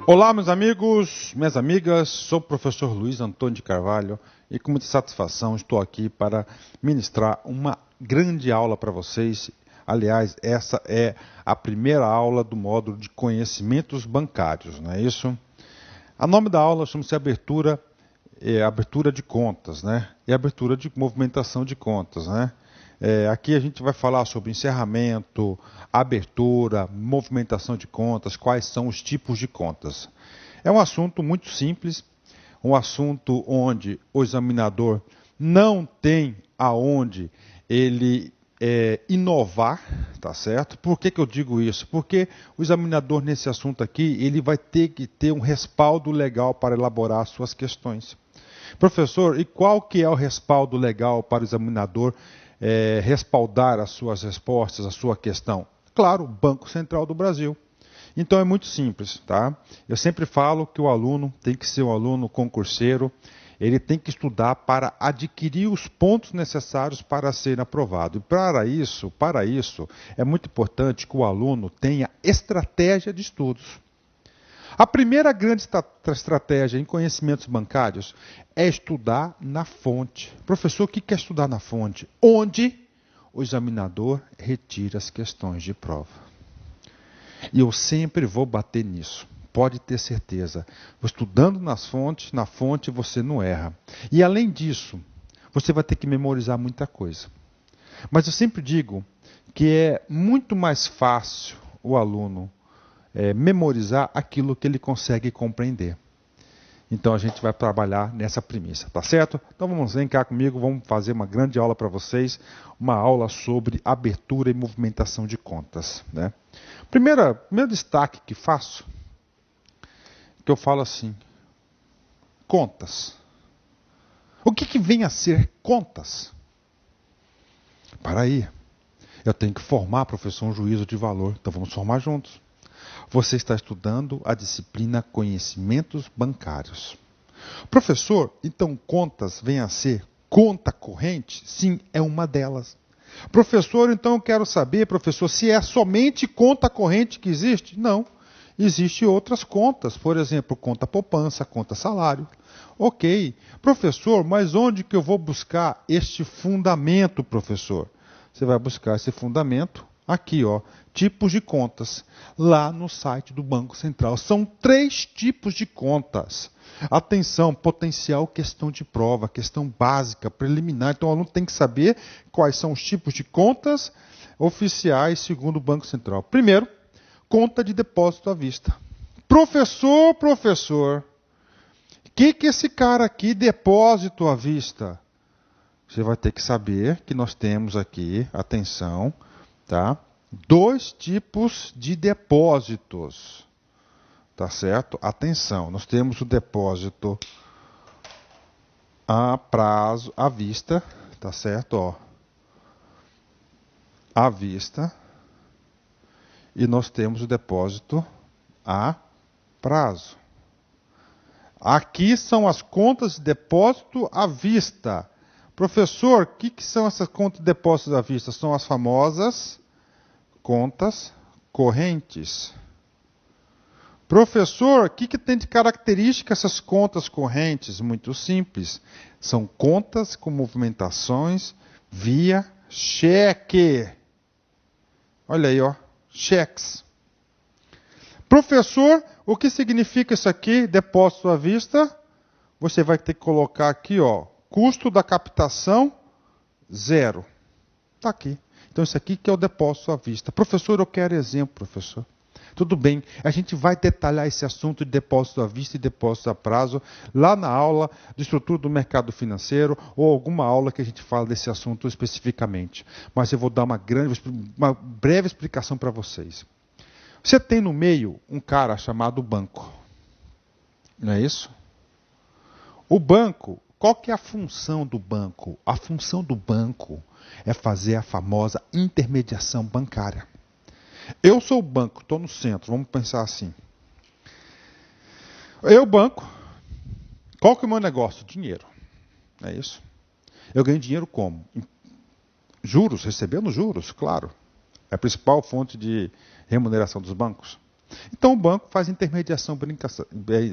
Olá, meus amigos, minhas amigas, sou o professor Luiz Antônio de Carvalho e com muita satisfação estou aqui para ministrar uma grande aula para vocês. Aliás, essa é a primeira aula do módulo de conhecimentos bancários, não é isso? O nome da aula chama-se abertura de contas, né? E abertura de movimentação de contas, né? Aqui a gente vai falar sobre encerramento, abertura, movimentação de contas, quais são os tipos de contas. É um assunto muito simples, um assunto onde o examinador não tem aonde ele inovar, tá certo? Por que eu digo isso? Porque o examinador nesse assunto aqui, ele vai ter que ter um respaldo legal para elaborar suas questões. Professor, e qual que é o respaldo legal para o examinador respaldar as suas respostas, a sua questão? Claro, Banco Central do Brasil. Então é muito simples, tá? Eu sempre falo que o aluno tem que ser um aluno concurseiro, ele tem que estudar para adquirir os pontos necessários para ser aprovado. E para isso, é muito importante que o aluno tenha estratégia de estudos. A primeira grande estratégia em conhecimentos bancários é estudar na fonte. Professor, o que é estudar na fonte? Onde o examinador retira as questões de prova. E eu sempre vou bater nisso. Pode ter certeza. Estudando na fonte você não erra. E além disso, você vai ter que memorizar muita coisa. Mas eu sempre digo que é muito mais fácil o aluno memorizar aquilo que ele consegue compreender. Então a gente vai trabalhar nessa premissa, tá certo? Então vem cá comigo, vamos fazer uma grande aula para vocês, uma aula sobre abertura e movimentação de contas, né? Primeiro destaque que faço, que eu falo assim, contas. O que vem a ser contas? Para aí, eu tenho que formar, professor, um juízo de valor, então vamos formar juntos. Você está estudando a disciplina Conhecimentos Bancários. Professor, então contas vem a ser conta corrente? Sim, é uma delas. Professor, então eu quero saber, professor, se é somente conta corrente que existe? Não. Existem outras contas, por exemplo, conta poupança, conta salário. Ok. Professor, mas onde que eu vou buscar este fundamento, professor? Você vai buscar esse fundamento aqui, ó, tipos de contas, lá no site do Banco Central. São 3 tipos de contas. Atenção, potencial questão de prova, questão básica, preliminar. Então o aluno tem que saber quais são os tipos de contas oficiais segundo o Banco Central. Primeiro, conta de depósito à vista. Professor, o que esse cara aqui, depósito à vista? Você vai ter que saber que nós temos aqui, atenção, tá? 2 tipos de depósitos, tá certo? Atenção, nós temos o depósito a prazo, à vista, tá certo? Ó, à vista, e nós temos o depósito a prazo. Aqui são as contas de depósito à vista. Professor, o que são essas contas de depósito à vista? São as famosas contas correntes. Professor, o que tem de característica essas contas correntes? Muito simples. São contas com movimentações via cheque. Olha aí, ó, cheques. Professor, o que significa isso aqui? Depósito à vista. Você vai ter que colocar aqui, ó, custo da captação, 0. Está aqui. Então, isso aqui que é o depósito à vista. Professor, eu quero exemplo, professor. Tudo bem, a gente vai detalhar esse assunto de depósito à vista e depósito a prazo lá na aula de estrutura do mercado financeiro ou alguma aula que a gente fala desse assunto especificamente. Mas eu vou dar uma breve explicação para vocês. Você tem no meio um cara chamado banco. Não é isso? O banco, qual que é a função do banco? A função do banco é fazer a famosa intermediação bancária. Eu sou o banco, estou no centro, vamos pensar assim. Eu, banco, qual que é o meu negócio? Dinheiro. Não é isso? Eu ganho dinheiro como? Juros, recebendo juros, claro. É a principal fonte de remuneração dos bancos. Então o banco faz intermediação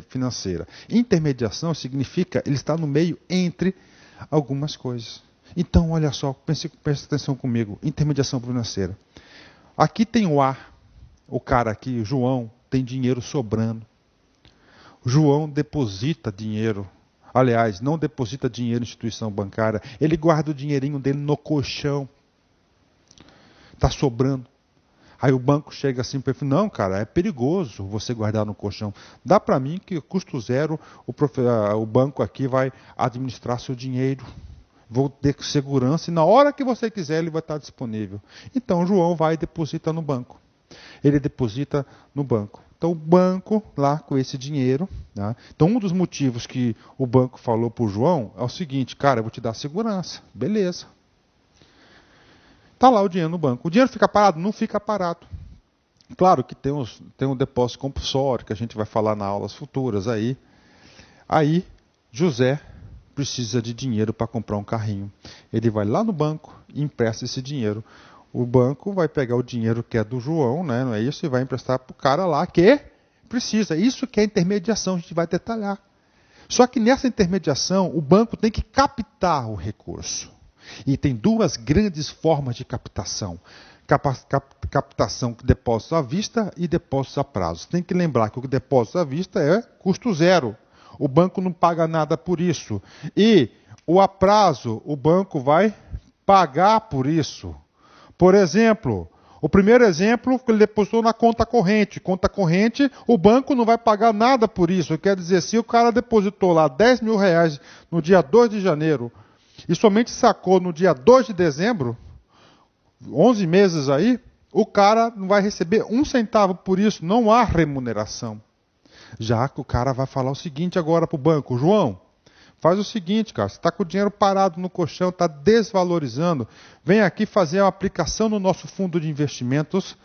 financeira. Intermediação significa ele está no meio entre algumas coisas. Então, olha só, preste atenção comigo, intermediação financeira. Aqui tem o cara aqui, o João, tem dinheiro sobrando. O João deposita dinheiro. Aliás, não deposita dinheiro em instituição bancária. Ele guarda o dinheirinho dele no colchão. Está sobrando. Aí o banco chega assim para ele, não, cara, é perigoso você guardar no colchão. Dá para mim que custo zero o banco aqui vai administrar seu dinheiro. Vou ter segurança e na hora que você quiser ele vai estar disponível. Então o João vai e deposita no banco. Ele deposita no banco. Então o banco lá com esse dinheiro, né? Então um dos motivos que o banco falou para o João é o seguinte, cara, eu vou te dar segurança. Beleza. Está lá o dinheiro no banco. O dinheiro fica parado? Não fica parado. Claro que tem um depósito compulsório, que a gente vai falar nas aulas futuras aí. Aí José precisa de dinheiro para comprar um carrinho. Ele vai lá no banco e empresta esse dinheiro. O banco vai pegar o dinheiro que é do João, né, não é isso? E vai emprestar para o cara lá que precisa. Isso que é intermediação, a gente vai detalhar. Só que nessa intermediação, o banco tem que captar o recurso. E tem duas grandes formas de captação. Captação de depósitos à vista e depósitos a prazo. Tem que lembrar que o depósito à vista é custo zero. O banco não paga nada por isso. E o a prazo, o banco vai pagar por isso. Por exemplo, o primeiro exemplo que ele depositou na conta corrente. Conta corrente, o banco não vai pagar nada por isso. Quer dizer, se o cara depositou lá R$10 mil no dia 2 de janeiro e somente sacou no dia 2 de dezembro, 11 meses aí, o cara não vai receber um centavo por isso. Não há remuneração. Já que o cara vai falar o seguinte agora para o banco, João, faz o seguinte, cara, você está com o dinheiro parado no colchão, está desvalorizando, vem aqui fazer uma aplicação no nosso fundo de investimentos,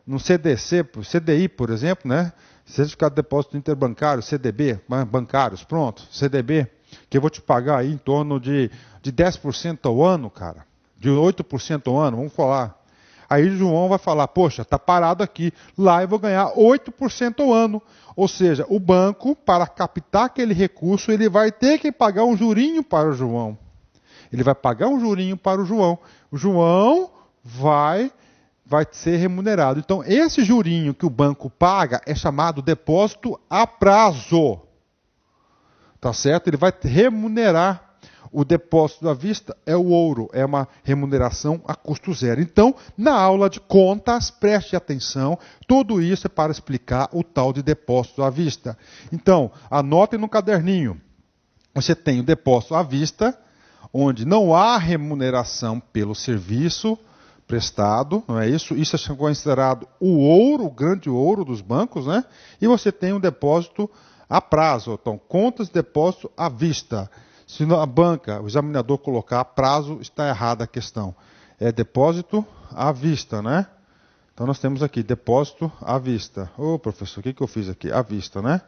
no CDI, por exemplo, né? Certificado de Depósito Interbancário, CDB, bancários, pronto, CDB, que eu vou te pagar aí em torno de 10% ao ano, cara, de 8% ao ano, vamos falar. Aí o João vai falar, poxa, está parado aqui, lá eu vou ganhar 8% ao ano. Ou seja, o banco, para captar aquele recurso, ele vai ter que pagar um jurinho para o João. Ele vai pagar um jurinho para o João. O João vai ser remunerado. Então, esse jurinho que o banco paga é chamado depósito a prazo. Tá certo? Ele vai remunerar. O depósito à vista é o ouro, é uma remuneração a custo zero. Então, na aula de contas, preste atenção, tudo isso é para explicar o tal de depósito à vista. Então, anotem no caderninho. Você tem o depósito à vista, onde não há remuneração pelo serviço prestado, não é isso? Isso é considerado o ouro, o grande ouro dos bancos, né? E você tem um depósito a prazo, então, contas de depósito à vista. Se a banca, o examinador colocar a prazo, está errada a questão. É depósito à vista, né? Então nós temos aqui depósito à vista. Ô, professor, o que eu fiz aqui? À vista, né?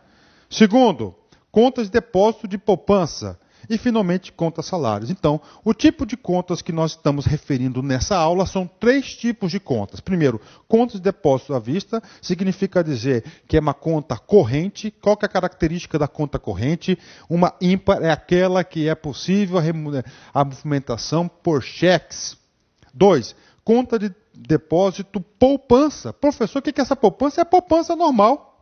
Segundo, contas de depósito de poupança. E, finalmente, contas salários. Então, o tipo de contas que nós estamos referindo nessa aula são 3 tipos de contas. Primeiro, contas de depósito à vista significa dizer que é uma conta corrente. Qual que é a característica da conta corrente? Uma ímpar é aquela que é possível a movimentação por cheques. 2, conta de depósito poupança. Professor, o que é essa poupança? É a poupança normal.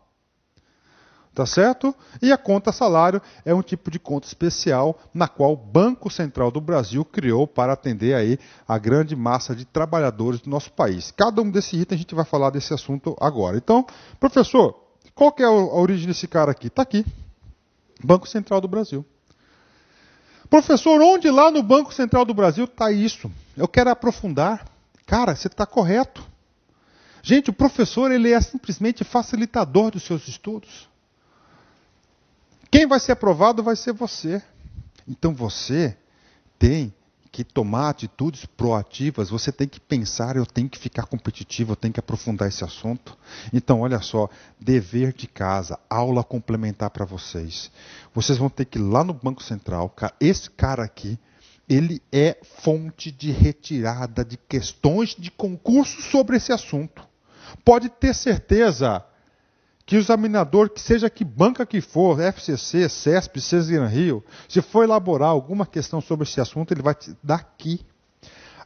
Tá certo? E a conta salário é um tipo de conta especial na qual o Banco Central do Brasil criou para atender aí a grande massa de trabalhadores do nosso país. Cada um desses itens a gente vai falar desse assunto agora. Então, professor, qual que é a origem desse cara aqui? Está aqui. Banco Central do Brasil. Professor, onde lá no Banco Central do Brasil está isso? Eu quero aprofundar. Cara, você está correto. Gente, o professor ele é simplesmente facilitador dos seus estudos. Quem vai ser aprovado vai ser você. Então você tem que tomar atitudes proativas, você tem que pensar, eu tenho que ficar competitivo, eu tenho que aprofundar esse assunto. Então, olha só, dever de casa, aula complementar para vocês. Vocês vão ter que ir lá no Banco Central, esse cara aqui, ele é fonte de retirada de questões de concurso sobre esse assunto. Pode ter certeza que o examinador, que seja que banca que for, FCC, CESP, Cesar Rio, se for elaborar alguma questão sobre esse assunto, ele vai te dar aqui.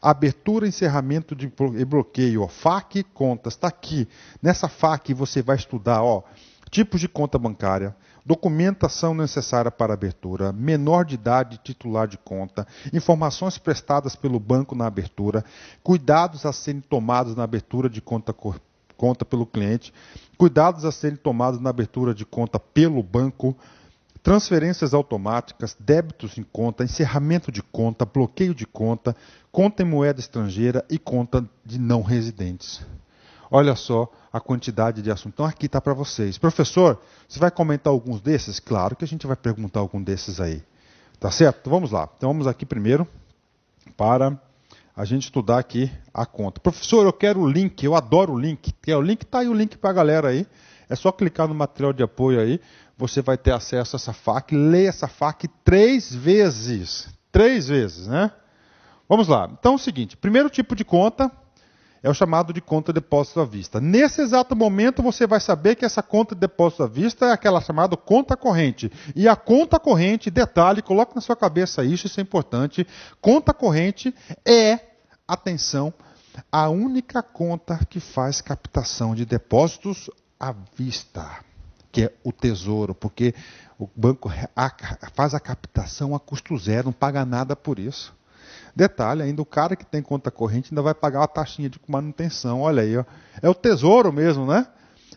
Abertura, encerramento e bloqueio, ó, FAQ, contas, está aqui. Nessa FAQ você vai estudar, ó, tipos de conta bancária, documentação necessária para abertura, menor de idade titular de conta, informações prestadas pelo banco na abertura, cuidados a serem tomados na abertura de conta pelo cliente, cuidados a serem tomados na abertura de conta pelo banco, transferências automáticas, débitos em conta, encerramento de conta, bloqueio de conta, conta em moeda estrangeira e conta de não residentes. Olha só a quantidade de assuntos. Então aqui está para vocês. Professor, você vai comentar alguns desses? Claro que a gente vai perguntar algum desses aí. Tá certo? Então vamos lá. Então vamos aqui primeiro para a gente estudar aqui a conta. Professor, eu quero o link, eu adoro o link. O link está aí, o link para a galera aí. É só clicar no material de apoio aí, você vai ter acesso a essa FAQ. Leia essa FAQ 3 vezes. 3 vezes, né? Vamos lá. Então é o seguinte, primeiro tipo de conta é o chamado de conta de depósito à vista. Nesse exato momento você vai saber que essa conta de depósito à vista é aquela chamada conta corrente. E a conta corrente, detalhe, coloque na sua cabeça isso é importante, conta corrente é, atenção, a única conta que faz captação de depósitos à vista, que é o Tesouro, porque o banco faz a captação a custo zero, não paga nada por isso. Detalhe, ainda o cara que tem conta corrente ainda vai pagar uma taxinha de manutenção, olha aí, ó. É o Tesouro mesmo, né?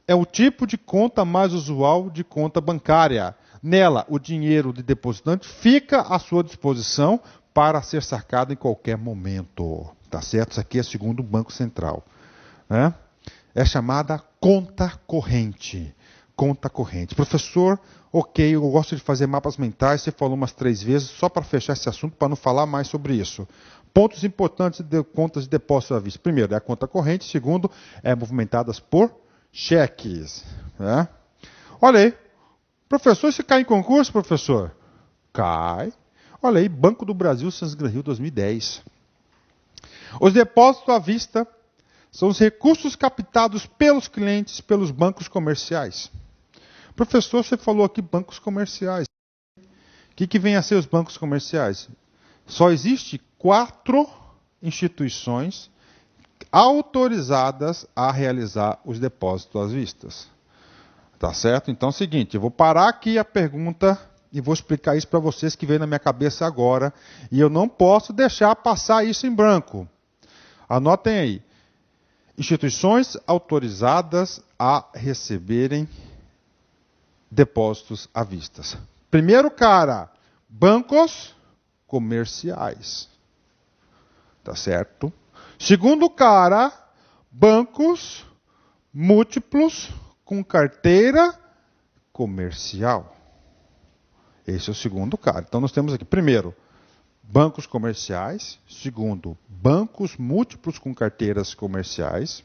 É o tipo de conta mais usual de conta bancária. Nela, o dinheiro de depositante fica à sua disposição para ser sacado em qualquer momento. Tá certo? Isso aqui é segundo o Banco Central, né? É chamada conta corrente. Conta corrente. Professor, ok, eu gosto de fazer mapas mentais, você falou umas 3 vezes, só para fechar esse assunto, para não falar mais sobre isso. Pontos importantes de contas de depósito à vista. Primeiro, é a conta corrente. Segundo, é movimentadas por cheques. Né? Olha aí. Professor, se cai em concurso, professor? Cai. Olha aí, Banco do Brasil, Cesar Rio 2010. Os depósitos à vista são os recursos captados pelos clientes, pelos bancos comerciais. Professor, você falou aqui bancos comerciais. O que vem a ser os bancos comerciais? Só existe 4 instituições autorizadas a realizar os depósitos às vistas. Tá certo? Então é o seguinte, eu vou parar aqui a pergunta e vou explicar isso para vocês que veio na minha cabeça agora. E eu não posso deixar passar isso em branco. Anotem aí. Instituições autorizadas a receberem depósitos à vista. Primeiro cara, bancos comerciais. Tá certo? Segundo cara, bancos múltiplos com carteira comercial. Esse é o segundo cara. Então nós temos aqui, primeiro, bancos comerciais. Segundo, bancos múltiplos com carteiras comerciais.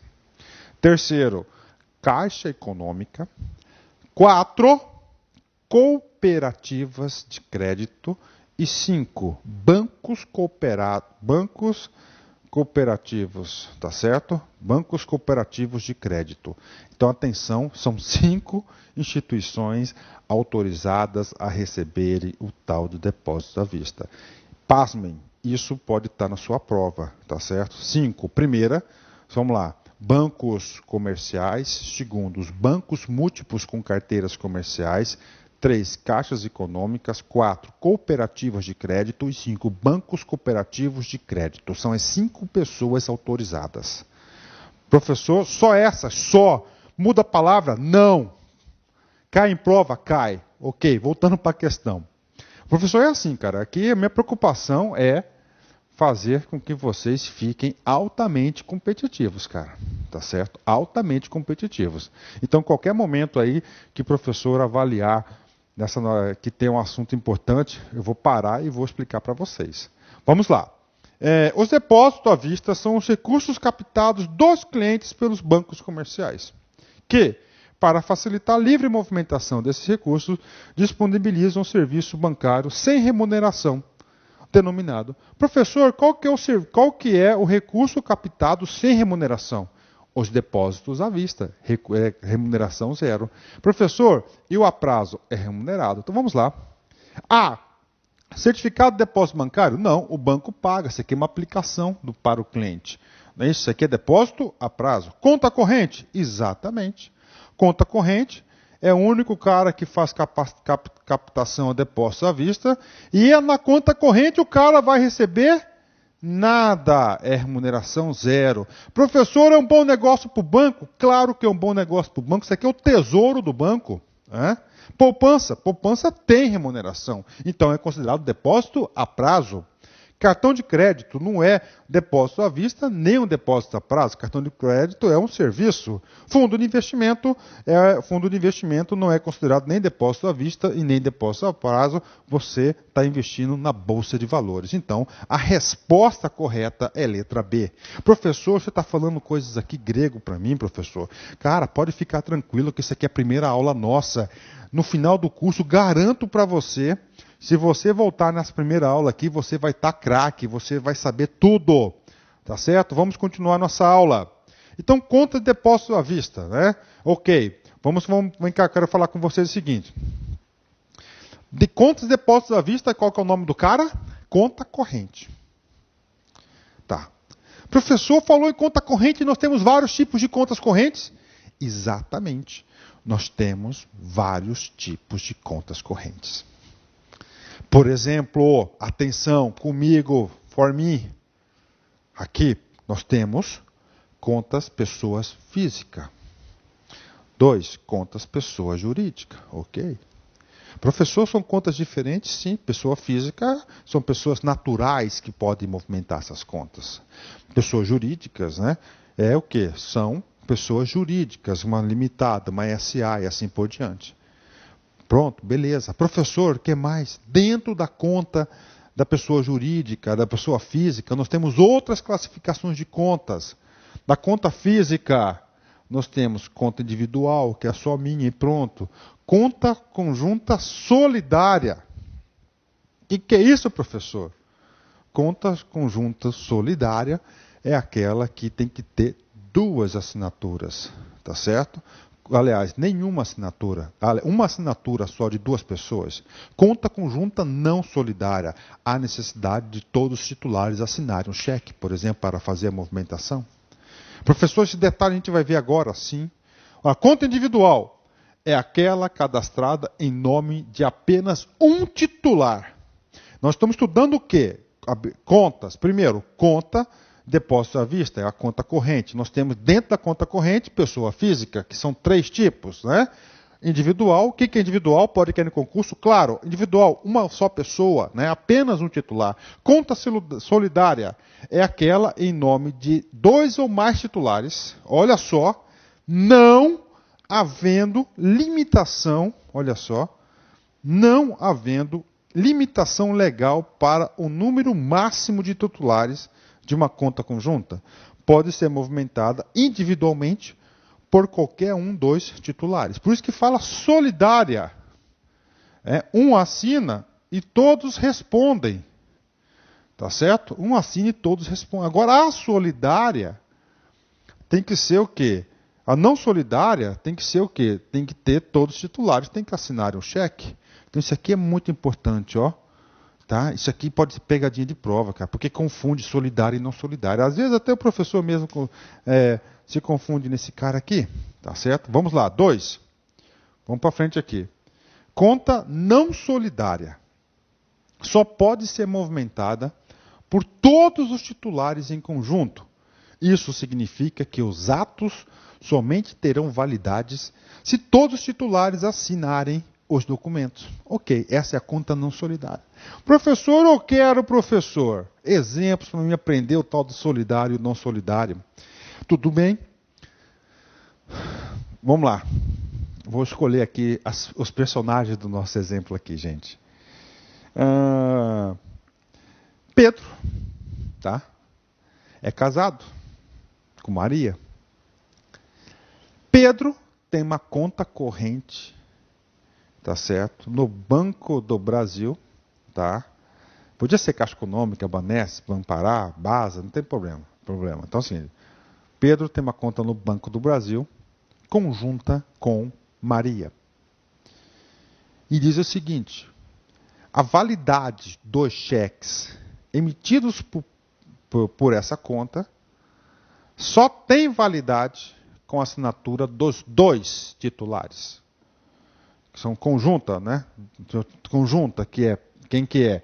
Terceiro, Caixa Econômica. 4, cooperativas de crédito. E 5, bancos cooperativos, tá certo? Bancos cooperativos de crédito. Então, atenção, são 5 instituições autorizadas a receberem o tal de depósito à vista. Pasmem, isso pode estar na sua prova, tá certo? 5, primeira, vamos lá, bancos comerciais. Segundo, os bancos múltiplos com carteiras comerciais. 3, caixas econômicas. 4, cooperativas de crédito. E 5, bancos cooperativos de crédito. São as 5 pessoas autorizadas. Professor, só essas? Só. Muda a palavra? Não. Cai em prova? Cai. Ok, voltando para a questão. Professor, é assim, cara. Aqui a minha preocupação é fazer com que vocês fiquem altamente competitivos, cara. Tá certo? Altamente competitivos. Então, qualquer momento aí que o professor avaliar que tem um assunto importante, eu vou parar e vou explicar para vocês. Vamos lá. Os depósitos à vista são os recursos captados dos clientes pelos bancos comerciais, que, para facilitar a livre movimentação desses recursos, disponibilizam um serviço bancário sem remuneração, denominado. Professor, qual que é o recurso captado sem remuneração? Os depósitos à vista, remuneração zero. Professor, e o a prazo é remunerado? Então vamos lá. A. Certificado de depósito bancário? Não, o banco paga. Isso aqui é uma aplicação para o cliente. Não é isso? Isso aqui é depósito a prazo. Conta corrente? Exatamente. Conta corrente é o único cara que faz captação a depósito à vista. E na conta corrente o cara vai receber nada. É remuneração zero. Professor, é um bom negócio para o banco? Claro que é um bom negócio para o banco. Isso aqui é o tesouro do banco. Poupança tem remuneração, então é considerado depósito a prazo. Cartão de crédito não é depósito à vista, nem um depósito a prazo. Cartão de crédito é um serviço. Fundo de investimento não é considerado nem depósito à vista e nem depósito a prazo. Você está investindo na bolsa de valores. Então, a resposta correta é letra B. Professor, você está falando coisas aqui grego para mim, professor. Cara, pode ficar tranquilo que isso aqui é a primeira aula nossa. No final do curso, garanto para você, se você voltar nessa primeira aula aqui, você vai estar craque, você vai saber tudo. Tá certo? Vamos continuar nossa aula. Então, conta de depósito à vista, né? Ok. Vem cá, quero falar com vocês o seguinte. De contas de depósitos à vista, qual que é o nome do cara? Conta corrente. Tá. Professor falou em conta corrente, nós temos vários tipos de contas correntes? Exatamente. Nós temos vários tipos de contas correntes. Por exemplo, atenção, comigo, for me. Aqui nós temos contas pessoas física. 2, contas pessoa jurídica. Ok. Professor, são contas diferentes? Sim. Pessoa física são pessoas naturais que podem movimentar essas contas. Pessoas jurídicas, né? É o quê? São pessoas jurídicas, uma limitada, uma SA e assim por diante. Pronto, beleza. Professor, o que mais? Dentro da conta da pessoa jurídica, da pessoa física, nós temos outras classificações de contas. Da conta física, nós temos conta individual, que é só minha e pronto. Conta conjunta solidária. O que é isso, professor? Conta conjunta solidária é aquela que tem que ter 2 assinaturas, tá certo? Aliás, nenhuma assinatura. Uma assinatura só de 2 pessoas. Conta conjunta não solidária. Há necessidade de todos os titulares assinarem um cheque, por exemplo, para fazer a movimentação. Professor, esse detalhe a gente vai ver agora, sim. A conta individual é aquela cadastrada em nome de apenas um titular. Nós estamos estudando o quê? Contas. Primeiro, conta depósito à vista, é a conta corrente. Nós temos dentro da conta corrente, pessoa física, que são 3 tipos, né? Individual, o que é individual? Pode cair no concurso? Claro, individual, uma só pessoa, né? Apenas um titular. Conta solidária é aquela em nome de 2 ou mais titulares, olha só, não havendo limitação, olha só, não havendo limitação legal para o número máximo de titulares de uma conta conjunta. Pode ser movimentada individualmente por qualquer dos titulares. Por isso que fala solidária. Um assina e todos respondem. Tá certo? Um assina e todos respondem. Agora, a solidária tem que ser o quê? A não solidária tem que ser o quê? Tem que ter todos os titulares, tem que assinar um cheque. Então, isso aqui é muito importante, ó. Tá? Isso aqui pode ser pegadinha de prova, cara, porque confunde solidário e não solidário. Às vezes até o professor mesmo se confunde nesse cara aqui. Tá certo? Vamos lá, 2. Vamos para frente aqui. Conta não solidária. Só pode ser movimentada por todos os titulares em conjunto. Isso significa que os atos somente terão validades se todos os titulares assinarem os documentos. Ok, essa é a conta não solidária. Professor, eu quero, professor, exemplos para mim aprender o tal do solidário e não solidário. Tudo bem? Vamos lá. Vou escolher aqui os personagens do nosso exemplo aqui, gente. Pedro, tá? É casado com Maria. Pedro tem uma conta corrente, tá certo? No Banco do Brasil, tá? Podia ser Caixa Econômica, Banesp, Banpará, Basa, não tem problema. Então, assim, Pedro tem uma conta no Banco do Brasil, conjunta com Maria. E diz o seguinte: a validade dos cheques emitidos por essa conta só tem validade com a assinatura dos dois titulares. Que são conjunta, né? Conjunta, que é quem que é?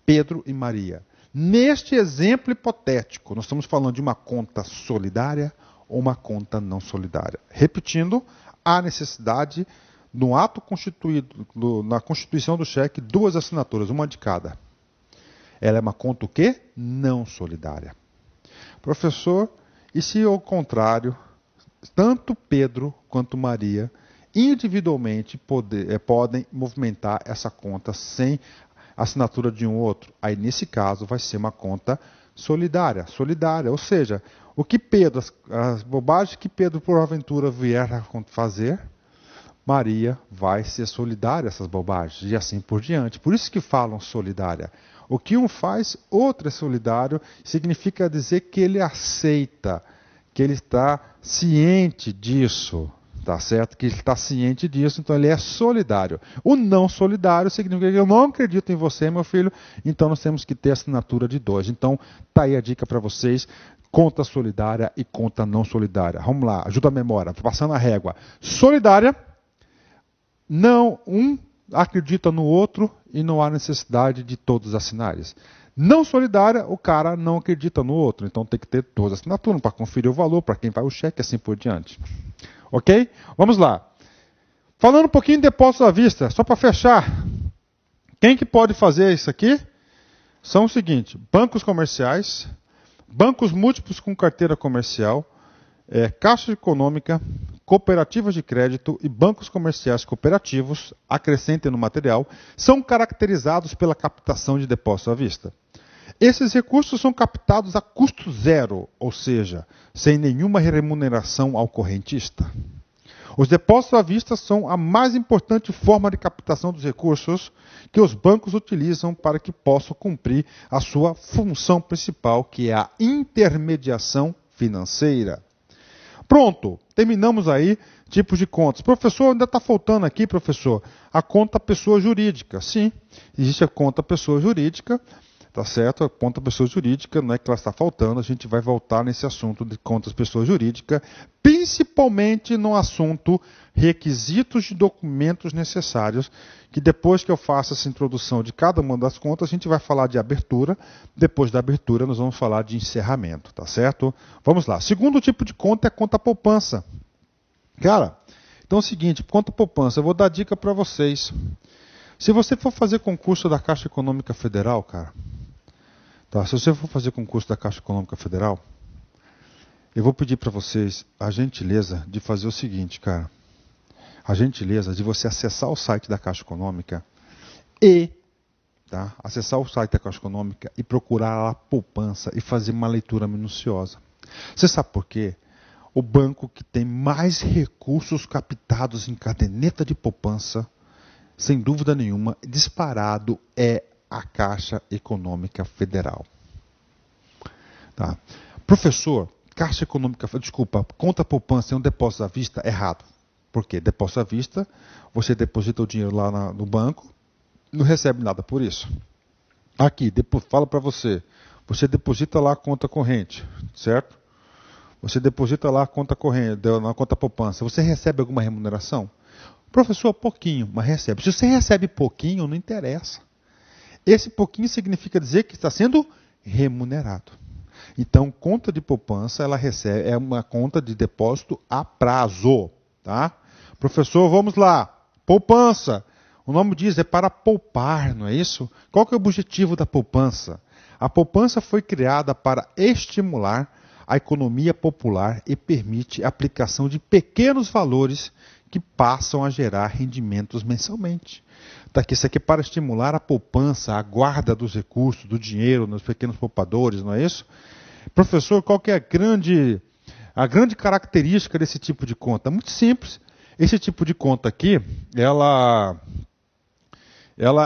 Pedro e Maria. Neste exemplo hipotético, nós estamos falando de uma conta solidária ou uma conta não solidária. Repetindo, há necessidade, no ato constituído, na constituição do cheque, duas assinaturas, uma de cada. Ela é uma conta o quê? Não solidária. Professor, e se ao contrário, tanto Pedro quanto Maria, individualmente podem movimentar essa conta sem assinatura de um outro? Aí, nesse caso, vai ser uma conta solidária, ou seja, o que Pedro, as bobagens que Pedro porventura vier a fazer, Maria vai ser solidária a essas bobagens, e assim por diante. Por isso que falam solidária. O que um faz, outro é solidário, significa dizer que ele aceita, que ele está ciente disso, tá certo? Que ele está ciente disso, então ele é solidário. O não solidário significa que eu não acredito em você, meu filho, então nós temos que ter assinatura de dois. Então, tá aí a dica para vocês: conta solidária e conta não solidária. Vamos lá, ajuda a memória, passando a régua. Solidária, não, um acredita no outro e não há necessidade de todos assinarem. Não solidária, o cara não acredita no outro, então tem que ter duas assinaturas para conferir o valor, para quem vai o cheque, assim por diante. Ok? Vamos lá. Falando um pouquinho de depósito à vista, só para fechar. Quem que pode fazer isso aqui? São o seguinte: bancos comerciais, bancos múltiplos com carteira comercial, Caixa Econômica, cooperativas de crédito e bancos comerciais cooperativos, acrescentem no material, são caracterizados pela captação de depósito à vista. Esses recursos são captados a custo zero, ou seja, sem nenhuma remuneração ao correntista. Os depósitos à vista são a mais importante forma de captação dos recursos que os bancos utilizam para que possam cumprir a sua função principal, que é a intermediação financeira. Pronto, terminamos aí tipos de contas. Professor, ainda está faltando aqui, professor, a conta pessoa jurídica. Sim, existe a conta pessoa jurídica, tá certo? A conta pessoa jurídica, não é que ela está faltando, a gente vai voltar nesse assunto de contas pessoa jurídica, principalmente no assunto requisitos de documentos necessários, que depois que eu faço essa introdução de cada uma das contas, a gente vai falar de abertura, depois da abertura nós vamos falar de encerramento, tá certo? Vamos lá. Segundo tipo de conta é a conta poupança. Cara, então é o seguinte, conta poupança, eu vou dar dica para vocês. Se você for fazer concurso da Caixa Econômica Federal, cara, tá? Se você for fazer concurso da Caixa Econômica Federal, eu vou pedir para vocês a gentileza de fazer o seguinte, cara. A gentileza de você acessar o site da Caixa Econômica e, tá? Acessar o site da Caixa Econômica e procurar lá a poupança e fazer uma leitura minuciosa. Você sabe por quê? O banco que tem mais recursos captados em caderneta de poupança, sem dúvida nenhuma, disparado, é a Caixa Econômica Federal. Tá? Professor, Caixa Econômica, desculpa, conta poupança e um depósito à vista, errado. Por quê? Depósito à vista, você deposita o dinheiro lá no banco, não recebe nada por isso. Aqui, fala para você, você deposita lá a conta corrente, certo? Você deposita lá a conta corrente, na conta poupança, você recebe alguma remuneração? Professor, pouquinho, mas recebe. Se você recebe pouquinho, não interessa. Esse pouquinho significa dizer que está sendo remunerado. Então, conta de poupança, ela recebe, é uma conta de depósito a prazo. Tá? Professor, vamos lá. Poupança. O nome diz, é para poupar, não é isso? Qual que é o objetivo da poupança? A poupança foi criada para estimular a economia popular e permite a aplicação de pequenos valores que passam a gerar rendimentos mensalmente. Tá aqui, isso aqui é para estimular a poupança, a guarda dos recursos, do dinheiro nos pequenos poupadores, não é isso? Professor, qual que é a grande característica desse tipo de conta? Muito simples. Esse tipo de conta aqui, ela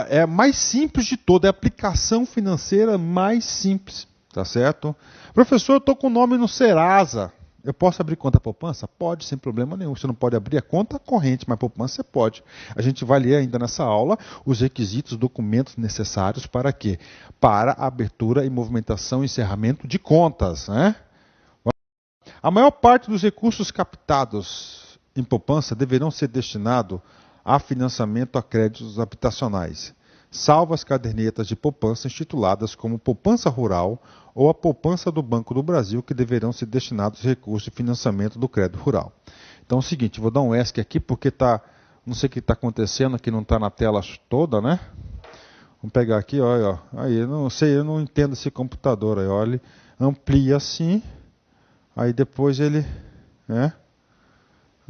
é mais simples de toda, é a aplicação financeira mais simples, tá certo? Professor, eu estou com o nome no Serasa. Eu posso abrir conta poupança? Pode, sem problema nenhum. Você não pode abrir a conta corrente, mas poupança você pode. A gente vai ler ainda nessa aula os requisitos, documentos necessários para quê? Para a abertura e movimentação e encerramento de contas, né? A maior parte dos recursos captados em poupança deverão ser destinados a financiamento a créditos habitacionais, salvo as cadernetas de poupança intituladas como poupança rural ou a poupança do Banco do Brasil, que deverão ser destinados recursos de financiamento do crédito rural. Então é o seguinte, vou dar um ESC aqui porque não sei o que está acontecendo, aqui não está na tela toda, né? Vamos pegar aqui, olha, ó. Aí, eu não sei, eu não entendo esse computador aí, olha, amplia assim, aí depois ele, né?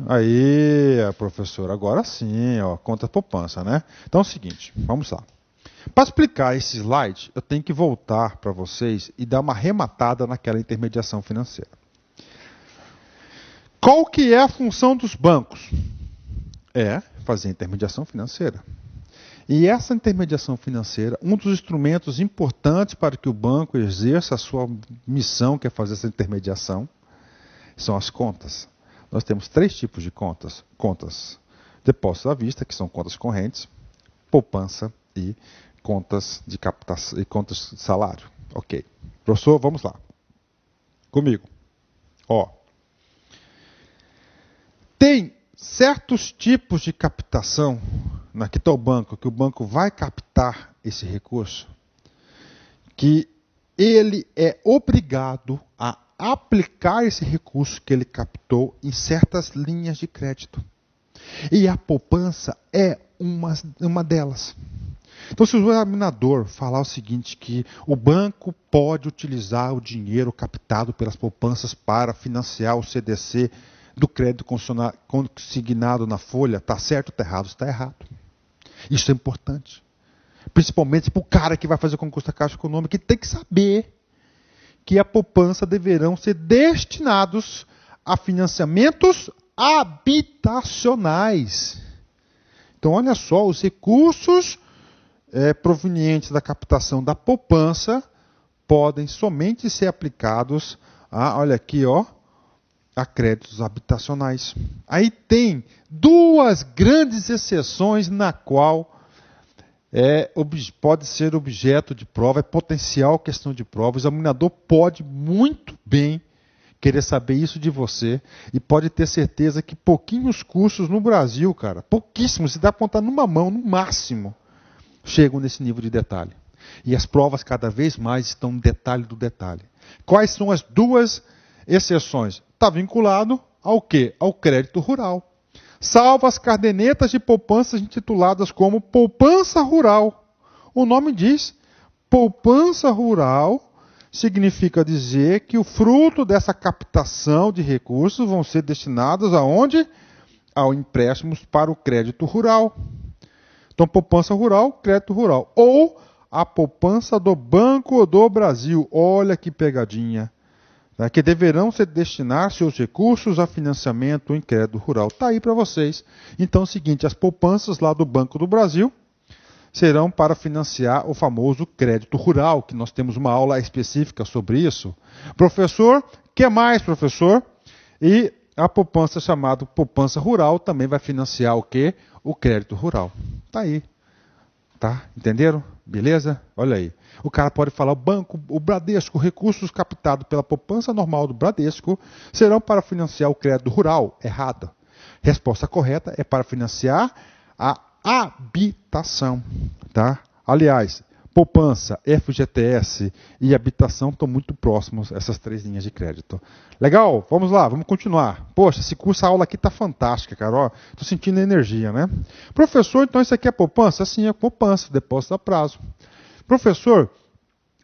Aí, professor, agora sim, ó, conta poupança, né? Então é o seguinte, vamos lá. Para explicar esse slide, eu tenho que voltar para vocês e dar uma rematada naquela intermediação financeira. Qual que é a função dos bancos? É fazer intermediação financeira. E essa intermediação financeira, um dos instrumentos importantes para que o banco exerça a sua missão, que é fazer essa intermediação, são as contas. Nós temos 3 tipos de contas. Contas depósitos à vista, que são contas correntes, poupança e contas de captação e contas de salário. Ok. Professor, vamos lá. Comigo. Ó. Tem certos tipos de captação, aqui está o banco, que o banco vai captar esse recurso, que ele é obrigado a aplicar esse recurso que ele captou em certas linhas de crédito. E a poupança é uma delas. Então, se o examinador falar o seguinte, que o banco pode utilizar o dinheiro captado pelas poupanças para financiar o CDC do crédito consignado na folha, está certo ou está errado? Está errado. Isso é importante. Principalmente para o cara que vai fazer o concurso da Caixa Econômica, que tem que saber que a poupança deverão ser destinados a financiamentos habitacionais. Então, olha só, os recursos provenientes da captação da poupança podem somente ser aplicados olha aqui, ó, a créditos habitacionais. Aí tem 2 grandes exceções na qual pode ser objeto de prova, é potencial questão de prova. O examinador pode muito bem querer saber isso de você e pode ter certeza que pouquinhos cursos no Brasil, cara, pouquíssimos, se dá para contar numa mão, no máximo, chegam nesse nível de detalhe. E as provas cada vez mais estão no detalhe do detalhe. Quais são as 2 exceções? Está vinculado ao quê? Ao crédito rural. Salvo as cadernetas de poupanças intituladas como poupança rural. O nome diz, poupança rural significa dizer que o fruto dessa captação de recursos vão ser destinados aonde? Ao empréstimos para o crédito rural. Então, poupança rural, crédito rural. Ou a poupança do Banco do Brasil. Olha que pegadinha. Que deverão se destinar seus recursos a financiamento em crédito rural. Está aí para vocês. Então é o seguinte, as poupanças lá do Banco do Brasil serão para financiar o famoso crédito rural, que nós temos uma aula específica sobre isso. Professor, que mais, professor? E a poupança chamada poupança rural também vai financiar o quê? O crédito rural. Está aí. Tá? Entenderam? Beleza? Olha aí. O cara pode falar, o Bradesco, recursos captados pela poupança normal do Bradesco serão para financiar o crédito rural. Errada. Resposta correta é para financiar a habitação. Tá? Aliás, poupança, FGTS e habitação estão muito próximos, essas 3 linhas de crédito. Legal? Vamos lá, vamos continuar. Poxa, essa aula aqui está fantástica, cara. Estou sentindo energia, né? Professor, então isso aqui é poupança? Sim, é poupança, depósito a prazo. Professor,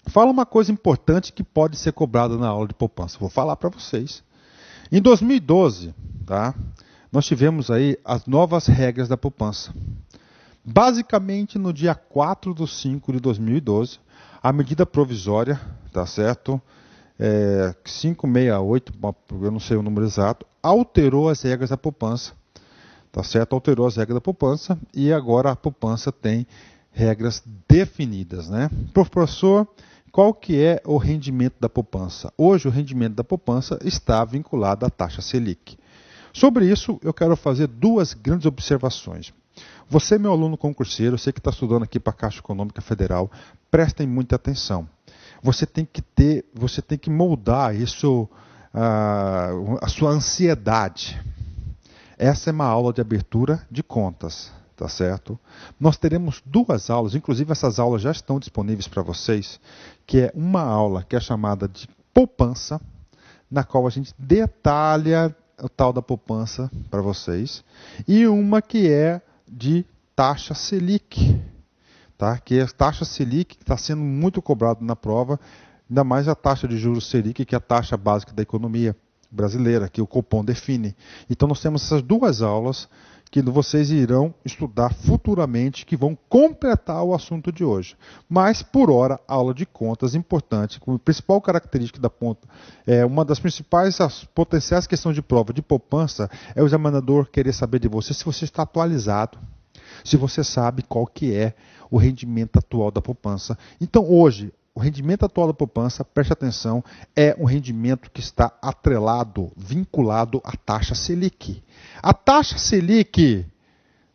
fala uma coisa importante que pode ser cobrada na aula de poupança. Vou falar para vocês. Em 2012, tá, nós tivemos aí as novas regras da poupança. Basicamente, no dia 4/5 de 2012, a medida provisória, tá certo? 568, eu não sei o número exato, alterou as regras da poupança. Tá certo? Alterou as regras da poupança e agora a poupança tem regras definidas, né? Professor, qual que é o rendimento da poupança? Hoje o rendimento da poupança está vinculado à taxa Selic. Sobre isso, eu quero fazer duas grandes observações. Você, meu aluno concurseiro, você que está estudando aqui para a Caixa Econômica Federal, prestem muita atenção. Você tem que moldar isso, a sua ansiedade. Essa é uma aula de abertura de contas, tá certo? Nós teremos duas aulas, inclusive essas aulas já estão disponíveis para vocês, que é uma aula que é chamada de poupança, na qual a gente detalha o tal da poupança para vocês, e uma que é de taxa Selic, tá? Que é a taxa Selic que está sendo muito cobrado na prova, ainda mais a taxa de juros Selic, que é a taxa básica da economia brasileira, que o Copom define. Então nós temos essas duas aulas que vocês irão estudar futuramente, que vão completar o assunto de hoje. Mas, por hora, aula de contas importante, como principal característica da ponta, uma das principais potenciais questões de prova de poupança é o examinador querer saber de você se você está atualizado, se você sabe qual que é o rendimento atual da poupança. Então, hoje, o rendimento atual da poupança, preste atenção, é um rendimento que está atrelado, vinculado à taxa Selic. A taxa Selic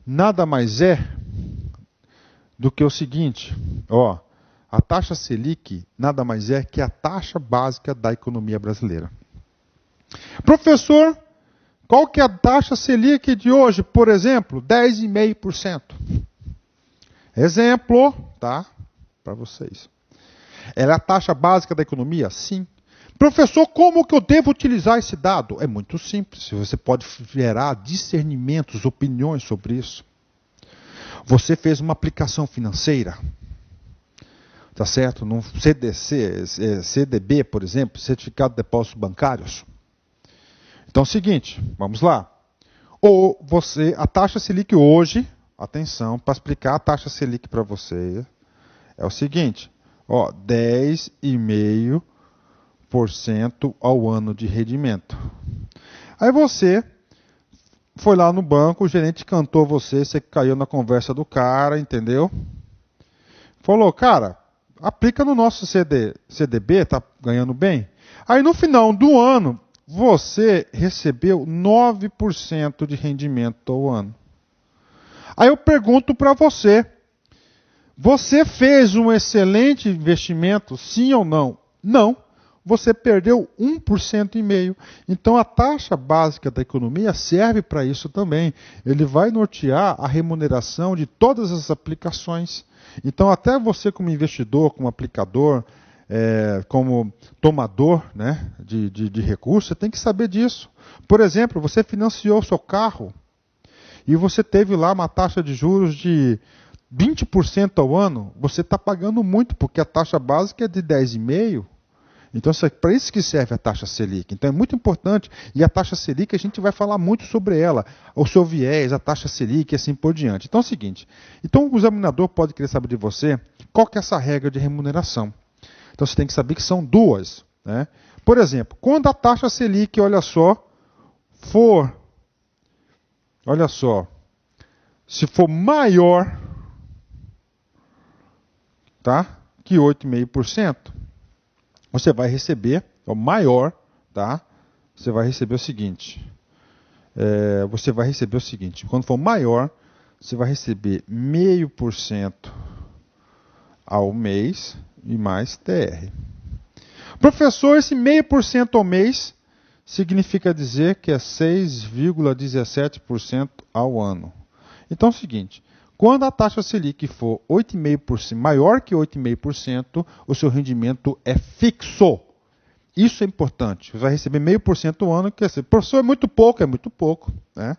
nada mais é do que o seguinte, a taxa Selic nada mais é que a taxa básica da economia brasileira. Professor, qual que é a taxa Selic de hoje, por exemplo? 10,5%. Exemplo, tá? Para vocês. Ela é a taxa básica da economia? Sim. Professor, como que eu devo utilizar esse dado? É muito simples. Você pode gerar discernimentos, opiniões sobre isso. Você fez uma aplicação financeira, tá certo? Num CDC, CDB, por exemplo, Certificado de Depósitos Bancários. Então é o seguinte, vamos lá. A taxa Selic hoje, atenção, para explicar a taxa Selic para você, é o seguinte. 10,5% ao ano de rendimento. Aí você foi lá no banco, o gerente cantou você caiu na conversa do cara, entendeu? Falou, cara, aplica no nosso CDB, tá ganhando bem. Aí no final do ano, você recebeu 9% de rendimento ao ano. Aí eu pergunto para você, você fez um excelente investimento, sim ou não? Não. Você perdeu 1,5%. Então a taxa básica da economia serve para isso também. Ele vai nortear a remuneração de todas as aplicações. Então até você como investidor, como aplicador, como tomador, né, de recursos, você tem que saber disso. Por exemplo, você financiou o seu carro e você teve lá uma taxa de juros de 20% ao ano, você está pagando muito, porque a taxa básica é de 10,5%. Então, é para isso que serve a taxa Selic. Então, é muito importante. E a taxa Selic, a gente vai falar muito sobre ela. O seu viés, a taxa Selic e assim por diante. Então, é o seguinte. Então, o examinador pode querer saber de você qual que é essa regra de remuneração. Então, você tem que saber que são duas. Né? Por exemplo, quando a taxa Selic, se for maior, tá? Que 8,5%, você vai receber, maior, tá? Você vai receber o seguinte. Quando for maior, você vai receber 0,5% ao mês e mais TR. Professor, esse 0,5% ao mês significa dizer que é 6,17% ao ano. Então é o seguinte, quando a taxa Selic for 8,5%, maior que 8,5%, o seu rendimento é fixo. Isso é importante. Você vai receber 0,5% ao ano, quer dizer, professor, é muito pouco. Né?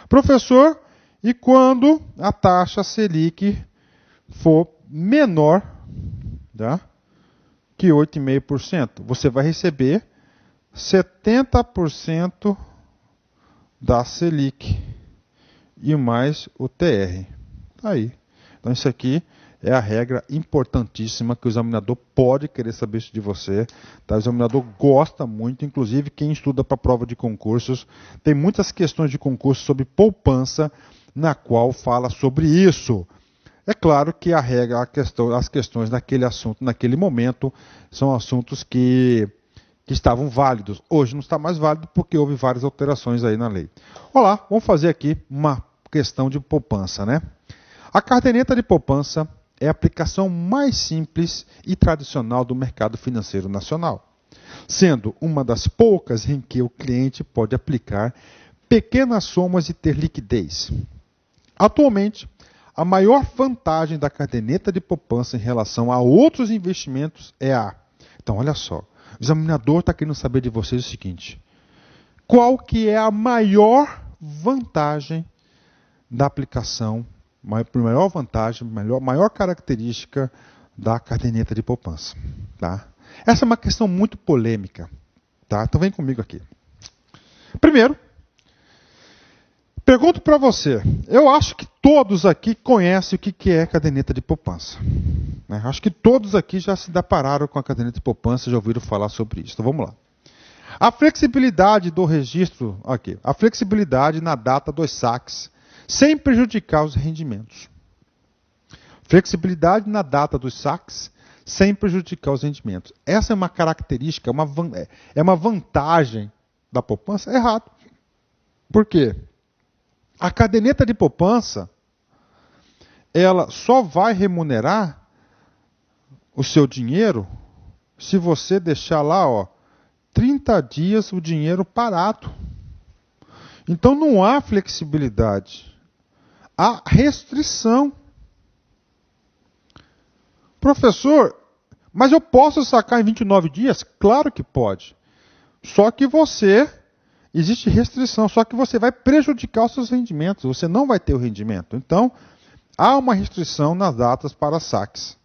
Professor, e quando a taxa Selic for menor, tá, que 8,5%, você vai receber 70% da Selic e mais o TR. Aí. Então isso aqui é a regra importantíssima que o examinador pode querer saber isso de você. Tá? O examinador gosta muito, inclusive quem estuda para a prova de concursos, tem muitas questões de concurso sobre poupança, na qual fala sobre isso. É claro que a regra, as questões naquele assunto, naquele momento, são assuntos que estavam válidos. Hoje não está mais válido porque houve várias alterações aí na lei. Olá, vamos fazer aqui uma questão de poupança, né? A caderneta de poupança é a aplicação mais simples e tradicional do mercado financeiro nacional, sendo uma das poucas em que o cliente pode aplicar pequenas somas e ter liquidez. Atualmente, a maior vantagem da caderneta de poupança em relação a outros investimentos é a... Então, olha só, o examinador está querendo saber de vocês o seguinte: qual que é a maior vantagem da aplicação, maior vantagem, maior característica da caderneta de poupança? Tá? Essa é uma questão muito polêmica. Tá? Então vem comigo aqui. Primeiro, pergunto para você, eu acho que todos aqui conhecem o que é caderneta de poupança. Né? Acho que todos aqui já se depararam com a caderneta de poupança, já ouviram falar sobre isso. Então vamos lá. A flexibilidade do registro, aqui, a flexibilidade na data dos saques, sem prejudicar os rendimentos. Flexibilidade na data dos saques, sem prejudicar os rendimentos. Essa é uma característica, é uma vantagem da poupança? Errado. Por quê? A caderneta de poupança, ela só vai remunerar o seu dinheiro se você deixar lá, 30 dias o dinheiro parado. Então não há flexibilidade, há restrição. Professor, mas eu posso sacar em 29 dias? Claro que pode. Só que existe restrição, só que você vai prejudicar os seus rendimentos, você não vai ter o rendimento. Então, há uma restrição nas datas para saques.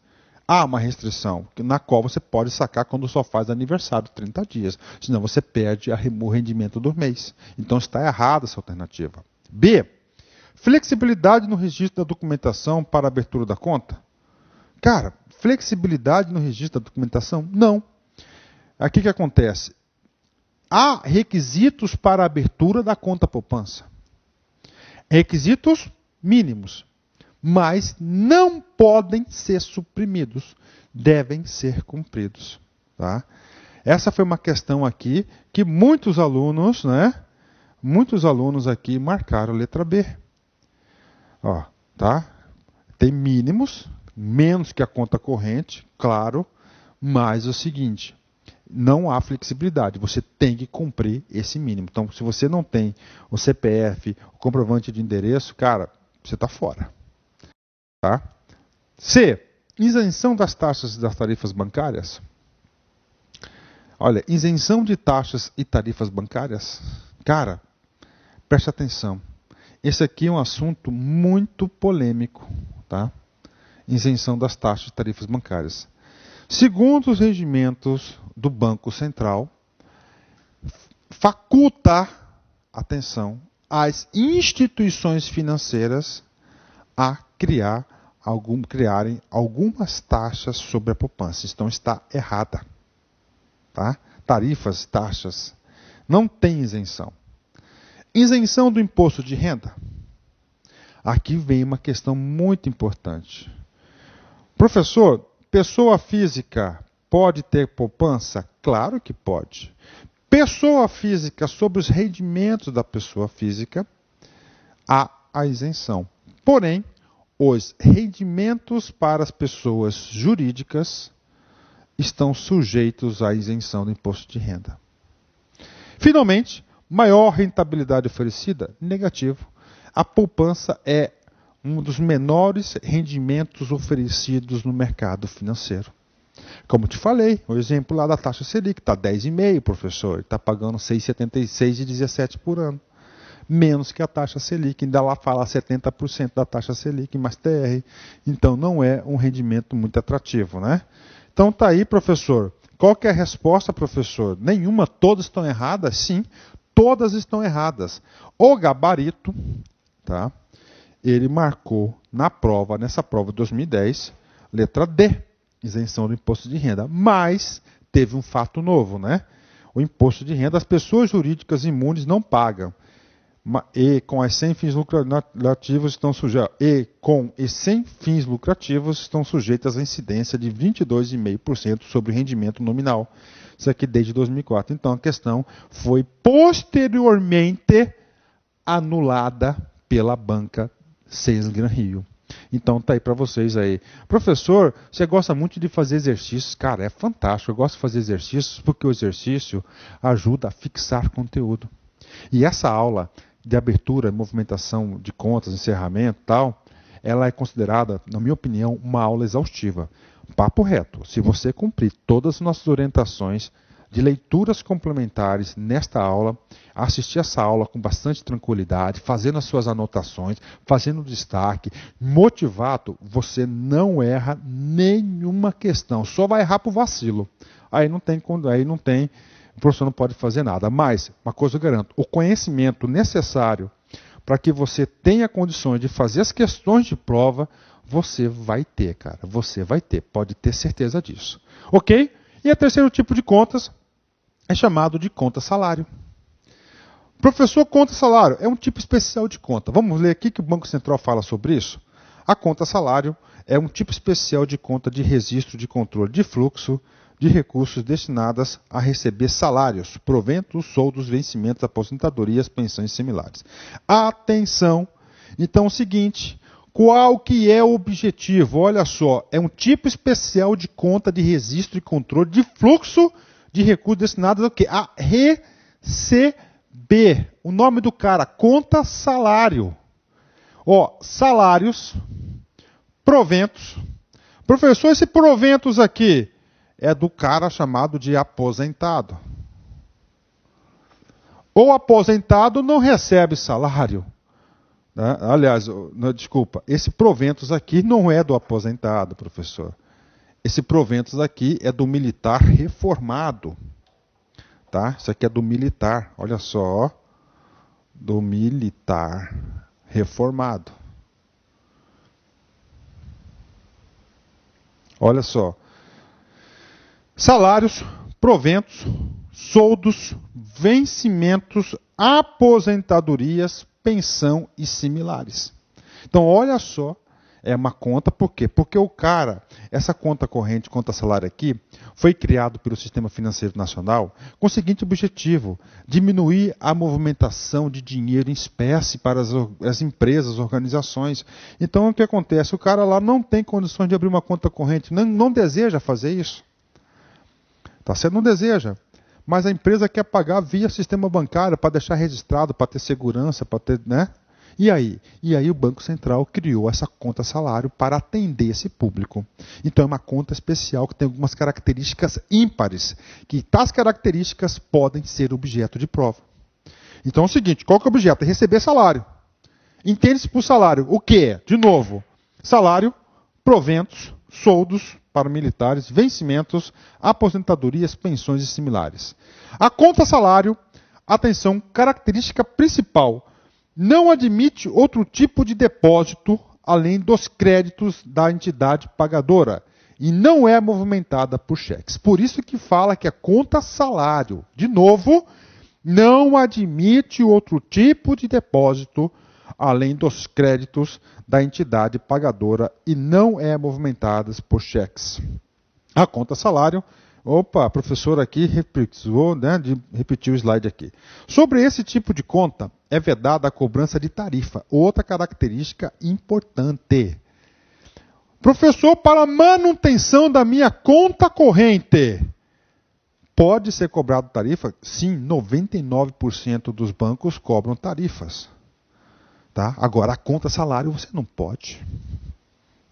Há uma restrição na qual você pode sacar quando só faz aniversário, 30 dias. Senão você perde o rendimento do mês. Então está errada essa alternativa. B. Flexibilidade no registro da documentação para abertura da conta? Cara, flexibilidade no registro da documentação? Não. Aqui o que acontece? Há requisitos para a abertura da conta poupança. Requisitos mínimos, mas não podem ser suprimidos, devem ser cumpridos. Tá? Essa foi uma questão aqui que muitos alunos aqui marcaram letra B. Tá? Tem mínimos, menos que a conta corrente, claro, mas é o seguinte, não há flexibilidade, você tem que cumprir esse mínimo. Então, se você não tem o CPF, o comprovante de endereço, cara, você está fora. Tá? C. Isenção das taxas e das tarifas bancárias. Olha, isenção de taxas e tarifas bancárias, cara, preste atenção. Esse aqui é um assunto muito polêmico, tá? Isenção das taxas e tarifas bancárias. Segundo os regimentos do Banco Central, faculta, atenção, as instituições financeiras a criarem algumas taxas sobre a poupança. Então está errada. Tá? Tarifas, taxas, não tem isenção. Isenção do imposto de renda. Aqui vem uma questão muito importante. Professor, pessoa física pode ter poupança? Claro que pode. Pessoa física, sobre os rendimentos da pessoa física, há a isenção. Porém, os rendimentos para as pessoas jurídicas estão sujeitos à isenção do imposto de renda. Finalmente, maior rentabilidade oferecida? Negativo. A poupança é um dos menores rendimentos oferecidos no mercado financeiro. Como te falei, o exemplo lá da taxa Selic, está 10,5%, professor, está pagando 6,76,17 por ano. Menos que a taxa Selic, ainda lá fala 70% da taxa Selic mais TR. Então não é um rendimento muito atrativo, né? Então tá aí, professor. Qual que é a resposta, professor? Nenhuma, todas estão erradas? Sim, todas estão erradas. O gabarito, tá? Ele marcou nessa prova de 2010, letra D, isenção do imposto de renda. Mas teve um fato novo, né? O imposto de renda, as pessoas jurídicas imunes não pagam. E com e sem fins lucrativos estão sujeitas à incidência de 22,5% sobre o rendimento nominal. Isso aqui desde 2004. Então a questão foi posteriormente anulada pela banca Sesgran Rio. Então tá aí para vocês aí. Professor, você gosta muito de fazer exercícios? Cara, é fantástico. Eu gosto de fazer exercícios porque o exercício ajuda a fixar conteúdo. E essa aula de abertura, movimentação de contas, encerramento e tal, ela é considerada, na minha opinião, uma aula exaustiva. Papo reto, se você cumprir todas as nossas orientações de leituras complementares nesta aula, assistir essa aula com bastante tranquilidade, fazendo as suas anotações, fazendo destaque, motivado, você não erra nenhuma questão, só vai errar para o vacilo. Aí não tem, o professor não pode fazer nada. Mas, uma coisa eu garanto, o conhecimento necessário para que você tenha condições de fazer as questões de prova, você vai ter, cara. Você vai ter, pode ter certeza disso. Ok? E o terceiro tipo de contas é chamado de conta-salário. Professor, conta-salário é um tipo especial de conta. Vamos ler aqui que o Banco Central fala sobre isso? A conta-salário é um tipo especial de conta de registro de controle de fluxo de recursos destinadas a receber salários, proventos, soldos, vencimentos, aposentadorias, pensões similares. Atenção! Então é o seguinte, qual que é o objetivo? Olha só, é um tipo especial de conta de registro e controle de fluxo de recursos destinados ao quê? A receber. O nome do cara, conta salário. Ó, salários, proventos. Professor, esse proventos aqui é do cara chamado de aposentado. O aposentado não recebe salário. Né? Aliás, desculpa, esse proventos aqui não é do aposentado, professor. Esse proventos aqui é do militar reformado. Tá? Isso aqui é do militar, olha só, ó, do militar reformado. Olha só. Salários, proventos, soldos, vencimentos, aposentadorias, pensão e similares. Então, olha só, é uma conta, por quê? Porque o cara, essa conta corrente, conta salário aqui, foi criado pelo Sistema Financeiro Nacional com o seguinte objetivo: diminuir a movimentação de dinheiro em espécie para as empresas, organizações. Então, o que acontece? O cara lá não tem condições de abrir uma conta corrente, não deseja fazer isso. Tá certo? Não deseja. Mas a empresa quer pagar via sistema bancário para deixar registrado, para ter segurança, para ter, né? E aí o Banco Central criou essa conta salário para atender esse público. Então é uma conta especial que tem algumas características ímpares, que tais características podem ser objeto de prova. Então é o seguinte, qual que é o objeto? É receber salário. Entende-se por salário o que é? De novo, salário, proventos, soldos para militares, vencimentos, aposentadorias, pensões e similares. A conta salário, atenção, característica principal, não admite outro tipo de depósito além dos créditos da entidade pagadora e não é movimentada por cheques. Por isso que fala que a conta salário, de novo, não admite outro tipo de depósito além dos créditos da entidade pagadora e não é movimentada por cheques. A conta salário, a professora aqui repetiu o slide aqui. Sobre esse tipo de conta, é vedada a cobrança de tarifa, outra característica importante. Professor, para manutenção da minha conta corrente, pode ser cobrado tarifa? Sim, 99% dos bancos cobram tarifas. Tá? Agora, a conta salário você não pode.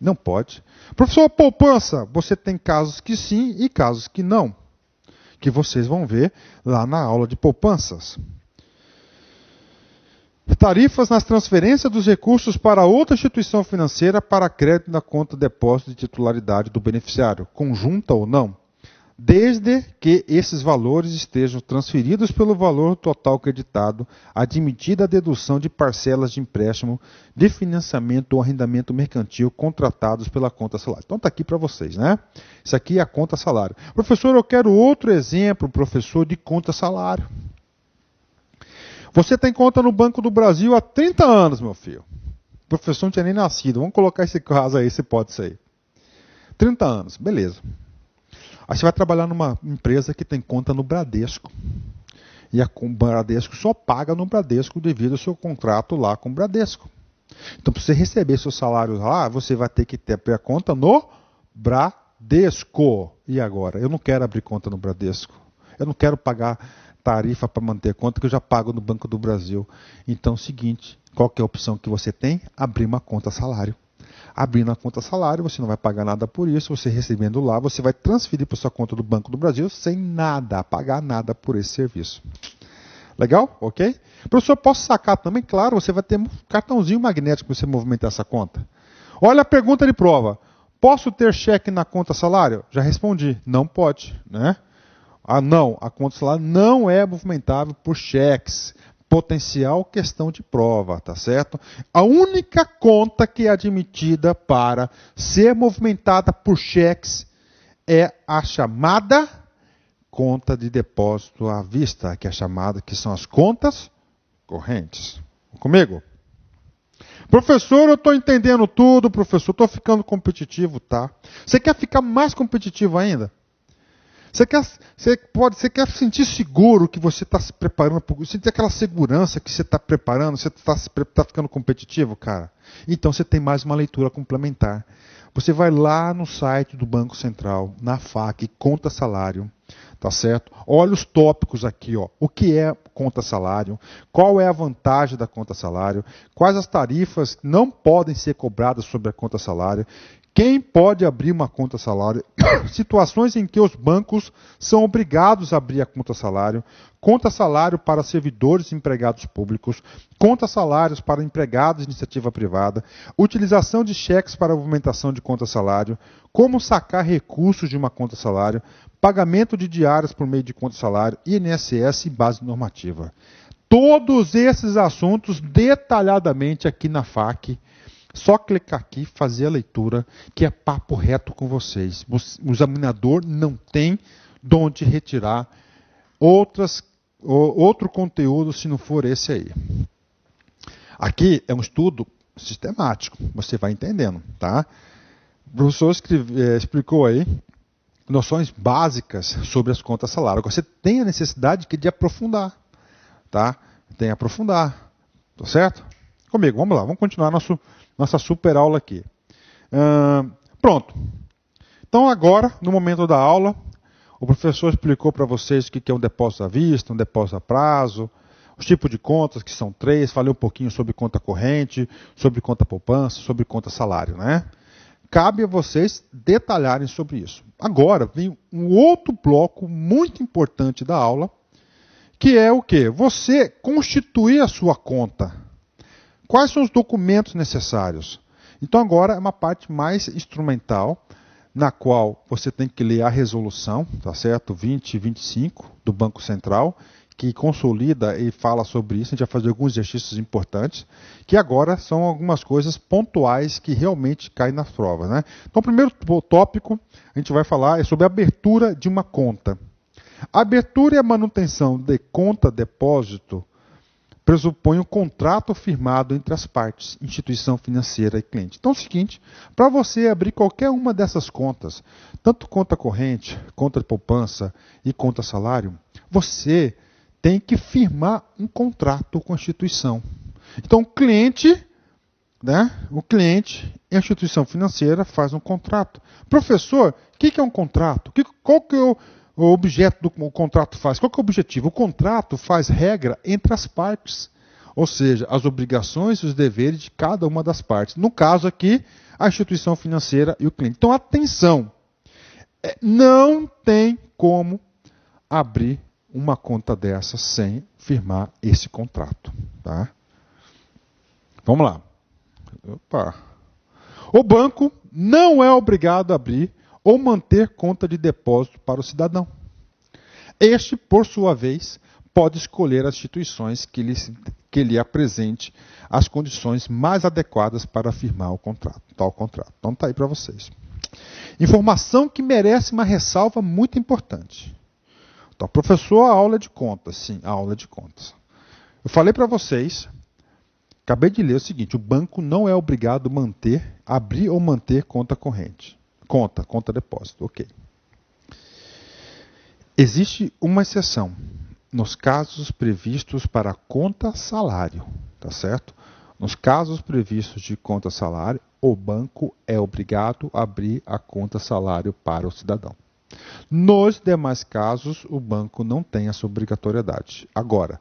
Não pode. Professor, poupança, você tem casos que sim e casos que não. Que vocês vão ver lá na aula de poupanças. Tarifas nas transferências dos recursos para outra instituição financeira para crédito na conta de depósito de titularidade do beneficiário, conjunta ou não, desde que esses valores estejam transferidos pelo valor total creditado, admitida a dedução de parcelas de empréstimo, de financiamento ou arrendamento mercantil contratados pela conta salário. Então está aqui para vocês, né? Isso aqui é a conta salário. Professor, eu quero outro exemplo, professor, de conta salário. Você tem conta no Banco do Brasil há 30 anos, meu filho. O professor não tinha nem nascido. Vamos colocar esse caso aí, esse hipótese aí. 30 anos, beleza. Aí você vai trabalhar numa empresa que tem conta no Bradesco. E o Bradesco só paga no Bradesco devido ao seu contrato lá com o Bradesco. Então, para você receber seu salário lá, você vai ter que ter a conta no Bradesco. E agora? Eu não quero abrir conta no Bradesco. Eu não quero pagar tarifa para manter conta que eu já pago no Banco do Brasil. Então, é o seguinte, qual que é a opção que você tem? Abrir uma conta salário. Abrindo a conta salário, você não vai pagar nada por isso, você recebendo lá, você vai transferir para sua conta do Banco do Brasil sem nada, pagar nada por esse serviço. Legal? Ok? Professor, posso sacar também? Claro, você vai ter um cartãozinho magnético para você movimentar essa conta. Olha a pergunta de prova. Posso ter cheque na conta salário? Já respondi. Não pode, né? Não, a conta salário não é movimentável por cheques. Potencial questão de prova, tá certo? A única conta que é admitida para ser movimentada por cheques é a chamada conta de depósito à vista, que é chamada, que são as contas correntes. Comigo? Professor, eu estou entendendo tudo, professor, estou ficando competitivo, tá? Você quer ficar mais competitivo ainda? Você quer sentir seguro que você está se preparando, sentir aquela segurança que você está preparando, você está ficando competitivo, cara? Então você tem mais uma leitura complementar. Você vai lá no site do Banco Central, na FAQ, conta salário, tá certo? Olha os tópicos aqui, ó. O que é conta salário? Qual é a vantagem da conta salário? Quais as tarifas não podem ser cobradas sobre a conta salário? Quem pode abrir uma conta salário? Situações em que os bancos são obrigados a abrir a conta salário para servidores e empregados públicos, conta salários para empregados de iniciativa privada, utilização de cheques para movimentação de conta salário, como sacar recursos de uma conta salário, pagamento de diárias por meio de conta salário, INSS e base normativa. Todos esses assuntos detalhadamente aqui na FAQ. Só clicar aqui, fazer a leitura, que é papo reto com vocês. O examinador não tem de onde retirar outro conteúdo se não for esse aí. Aqui é um estudo sistemático, você vai entendendo, tá? O professor explicou aí noções básicas sobre as contas salário. Agora, você tem a necessidade de aprofundar, tá? Tem que aprofundar, tá certo? Comigo, vamos lá, vamos continuar nossa super aula aqui. Pronto. Então agora, no momento da aula, o professor explicou para vocês o que é um depósito à vista, um depósito a prazo, os tipos de contas, que são 3, falei um pouquinho sobre conta corrente, sobre conta poupança, sobre conta salário, né? Cabe a vocês detalharem sobre isso. Agora, vem um outro bloco muito importante da aula, que é o quê? Você constituir a sua conta. Quais são os documentos necessários? Então agora é uma parte mais instrumental, na qual você tem que ler a resolução, tá certo? 2025 do Banco Central, que consolida e fala sobre isso. A gente vai fazer alguns exercícios importantes, que agora são algumas coisas pontuais que realmente caem nas provas, né? Então o primeiro tópico a gente vai falar é sobre a abertura de uma conta. A abertura e a manutenção de conta depósito pressupõe um contrato firmado entre as partes, instituição financeira e cliente. Então é o seguinte, para você abrir qualquer uma dessas contas, tanto conta corrente, conta de poupança e conta salário, você tem que firmar um contrato com a instituição. Então o cliente e a instituição financeira faz um contrato. Professor, o que é um contrato? Qual que é o objeto do contrato faz? Qual que é o objetivo? O contrato faz regra entre as partes, ou seja, as obrigações e os deveres de cada uma das partes. No caso aqui, a instituição financeira e o cliente. Então, atenção, não tem como abrir uma conta dessa sem firmar esse contrato. Tá? Vamos lá. Opa. O banco não é obrigado a abrir ou manter conta de depósito para o cidadão. Este, por sua vez, pode escolher as instituições que lhe apresente as condições mais adequadas para firmar tal contrato. Então está aí para vocês. Informação que merece uma ressalva muito importante. Então, professor, a aula é de contas. Sim, a aula é de contas. Eu falei para vocês, acabei de ler o seguinte, o banco não é obrigado a abrir ou manter conta corrente. Conta depósito, ok. Existe uma exceção, nos casos previstos para conta salário, tá certo? Nos casos previstos de conta salário, o banco é obrigado a abrir a conta salário para o cidadão. Nos demais casos, o banco não tem essa obrigatoriedade. Agora,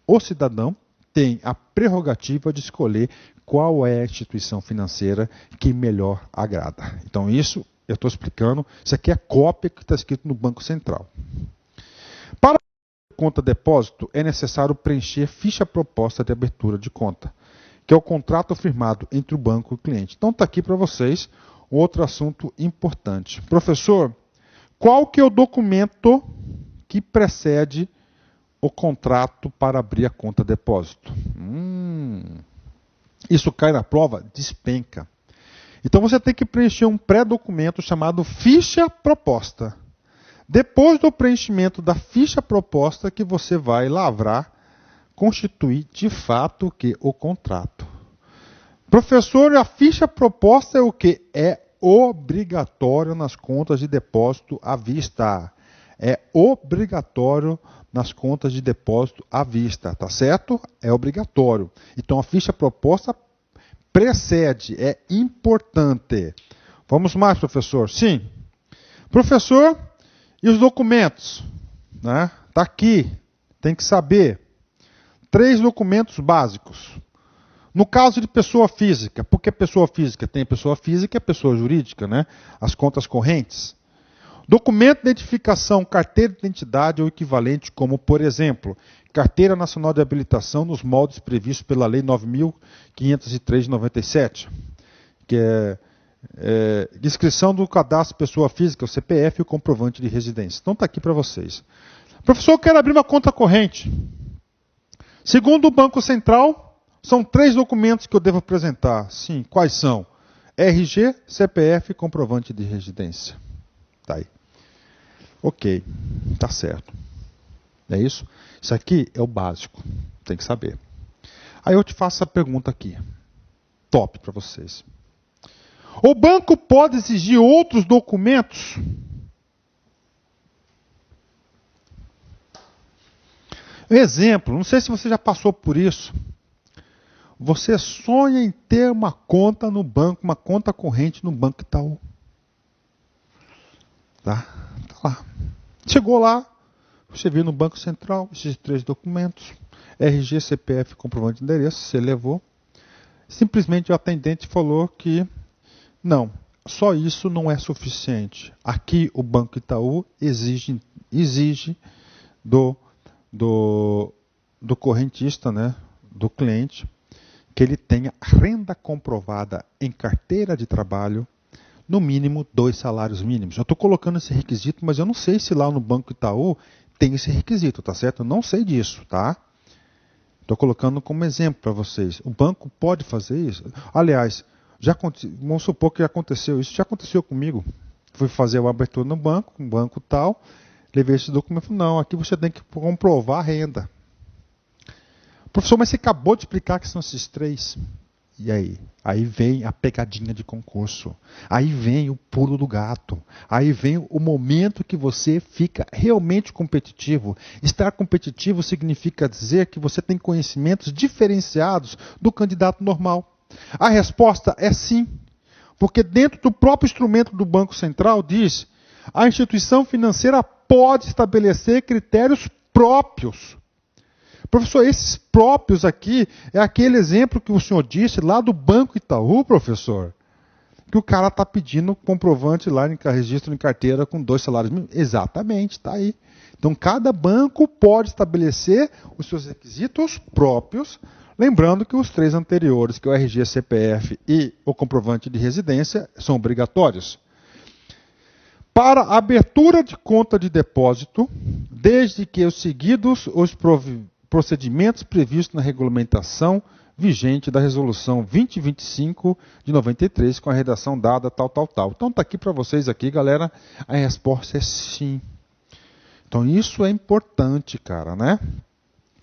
o cidadão tem a prerrogativa de escolher qual é a instituição financeira que melhor agrada. Então, isso eu estou explicando. Isso aqui é a cópia que está escrito no Banco Central. Para a conta depósito, é necessário preencher ficha proposta de abertura de conta, que é o contrato firmado entre o banco e o cliente. Então, está aqui para vocês outro assunto importante. Professor, qual que é o documento que precede o contrato para abrir a conta depósito? Isso cai na prova? Despenca. Então você tem que preencher um pré-documento chamado ficha proposta. Depois do preenchimento da ficha proposta que você vai lavrar, constituir de fato o contrato. Professor, a ficha proposta é o que? É obrigatório nas contas de depósito à vista. É obrigatório nas contas de depósito à vista, tá certo? É obrigatório. Então a ficha proposta precede, é importante. Vamos mais, professor? Sim. Professor, e os documentos? Né? Tá aqui, tem que saber. 3 documentos básicos. No caso de pessoa física, porque pessoa física tem pessoa física e pessoa jurídica, né? As contas correntes. Documento de identificação, carteira de identidade ou equivalente, como, por exemplo, Carteira Nacional de Habilitação nos moldes previstos pela Lei 9.503 de 97, que é descrição do cadastro de pessoa física, o CPF e o comprovante de residência. Então está aqui para vocês. Professor, eu quero abrir uma conta corrente. Segundo o Banco Central, são 3 documentos que eu devo apresentar. Sim, quais são? RG, CPF e comprovante de residência. Tá aí. Ok, tá certo. É isso? Isso aqui é o básico, tem que saber. Aí eu te faço a pergunta aqui, top para vocês. O banco pode exigir outros documentos? Exemplo, não sei se você já passou por isso. Você sonha em ter uma conta no banco, uma conta corrente no Banco Itaú. Tá lá. Chegou lá, você viu no Banco Central esses 3 documentos, RG, CPF, comprovante de endereço, você levou. Simplesmente o atendente falou que não, só isso não é suficiente. Aqui o Banco Itaú exige do correntista, né, do cliente, que ele tenha renda comprovada em carteira de trabalho, no mínimo 2 salários mínimos. Eu estou colocando esse requisito, mas eu não sei se lá no Banco Itaú tem esse requisito, tá certo? Eu não sei disso, tá? Estou colocando como exemplo para vocês. O banco pode fazer isso? Aliás, vamos supor que já aconteceu isso. Já aconteceu comigo. Fui fazer uma abertura no banco, um banco tal, levei esse documento. Não, aqui você tem que comprovar a renda. Professor, mas você acabou de explicar que são esses 3. E aí? Aí vem a pegadinha de concurso. Aí vem o pulo do gato. Aí vem o momento que você fica realmente competitivo. Estar competitivo significa dizer que você tem conhecimentos diferenciados do candidato normal. A resposta é sim. Porque dentro do próprio instrumento do Banco Central diz: a instituição financeira pode estabelecer critérios próprios. Professor, esses próprios aqui é aquele exemplo que o senhor disse lá do Banco Itaú, professor, que o cara está pedindo comprovante lá em registro em carteira com 2 salários mínimos. Exatamente, está aí. Então, cada banco pode estabelecer os seus requisitos próprios, lembrando que os 3 anteriores, que é o RG, CPF e o comprovante de residência, são obrigatórios. Para a abertura de conta de depósito, desde que os seguidos os procedimentos previstos na regulamentação vigente da Resolução 2025 de 93, com a redação dada tal. Então está aqui para vocês aqui, galera, a resposta é sim. Então isso é importante, cara, né?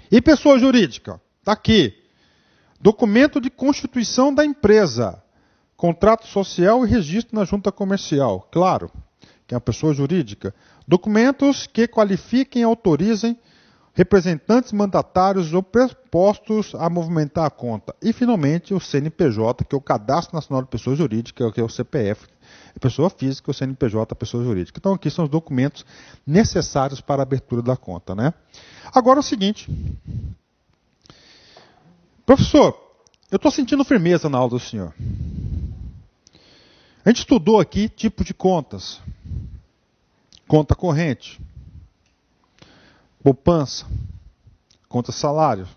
E pessoa jurídica? Está aqui. Documento de constituição da empresa. Contrato social e registro na junta comercial. Claro, que é uma pessoa jurídica. Documentos que qualifiquem e autorizem representantes mandatários ou prepostos a movimentar a conta. E, finalmente, o CNPJ, que é o Cadastro Nacional de Pessoa Jurídica, que é o CPF, pessoa física, o CNPJ, pessoa jurídica. Então, aqui são os documentos necessários para a abertura da conta, né? Agora, é o seguinte. Professor, eu estou sentindo firmeza na aula do senhor. A gente estudou aqui tipos de contas. Conta corrente, poupança, conta salário.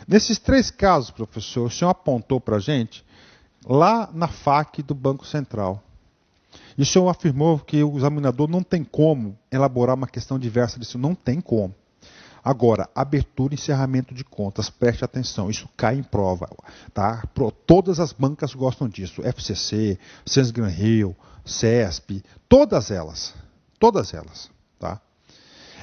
Nesses 3 casos, professor, o senhor apontou para a gente lá na FAQ do Banco Central. E o senhor afirmou que o examinador não tem como elaborar uma questão diversa disso. Não tem como. Agora, abertura e encerramento de contas, preste atenção, isso cai em prova. Tá? Todas as bancas gostam disso. FCC, Sesgran-Rio, CESP, todas elas. Todas elas. Tá?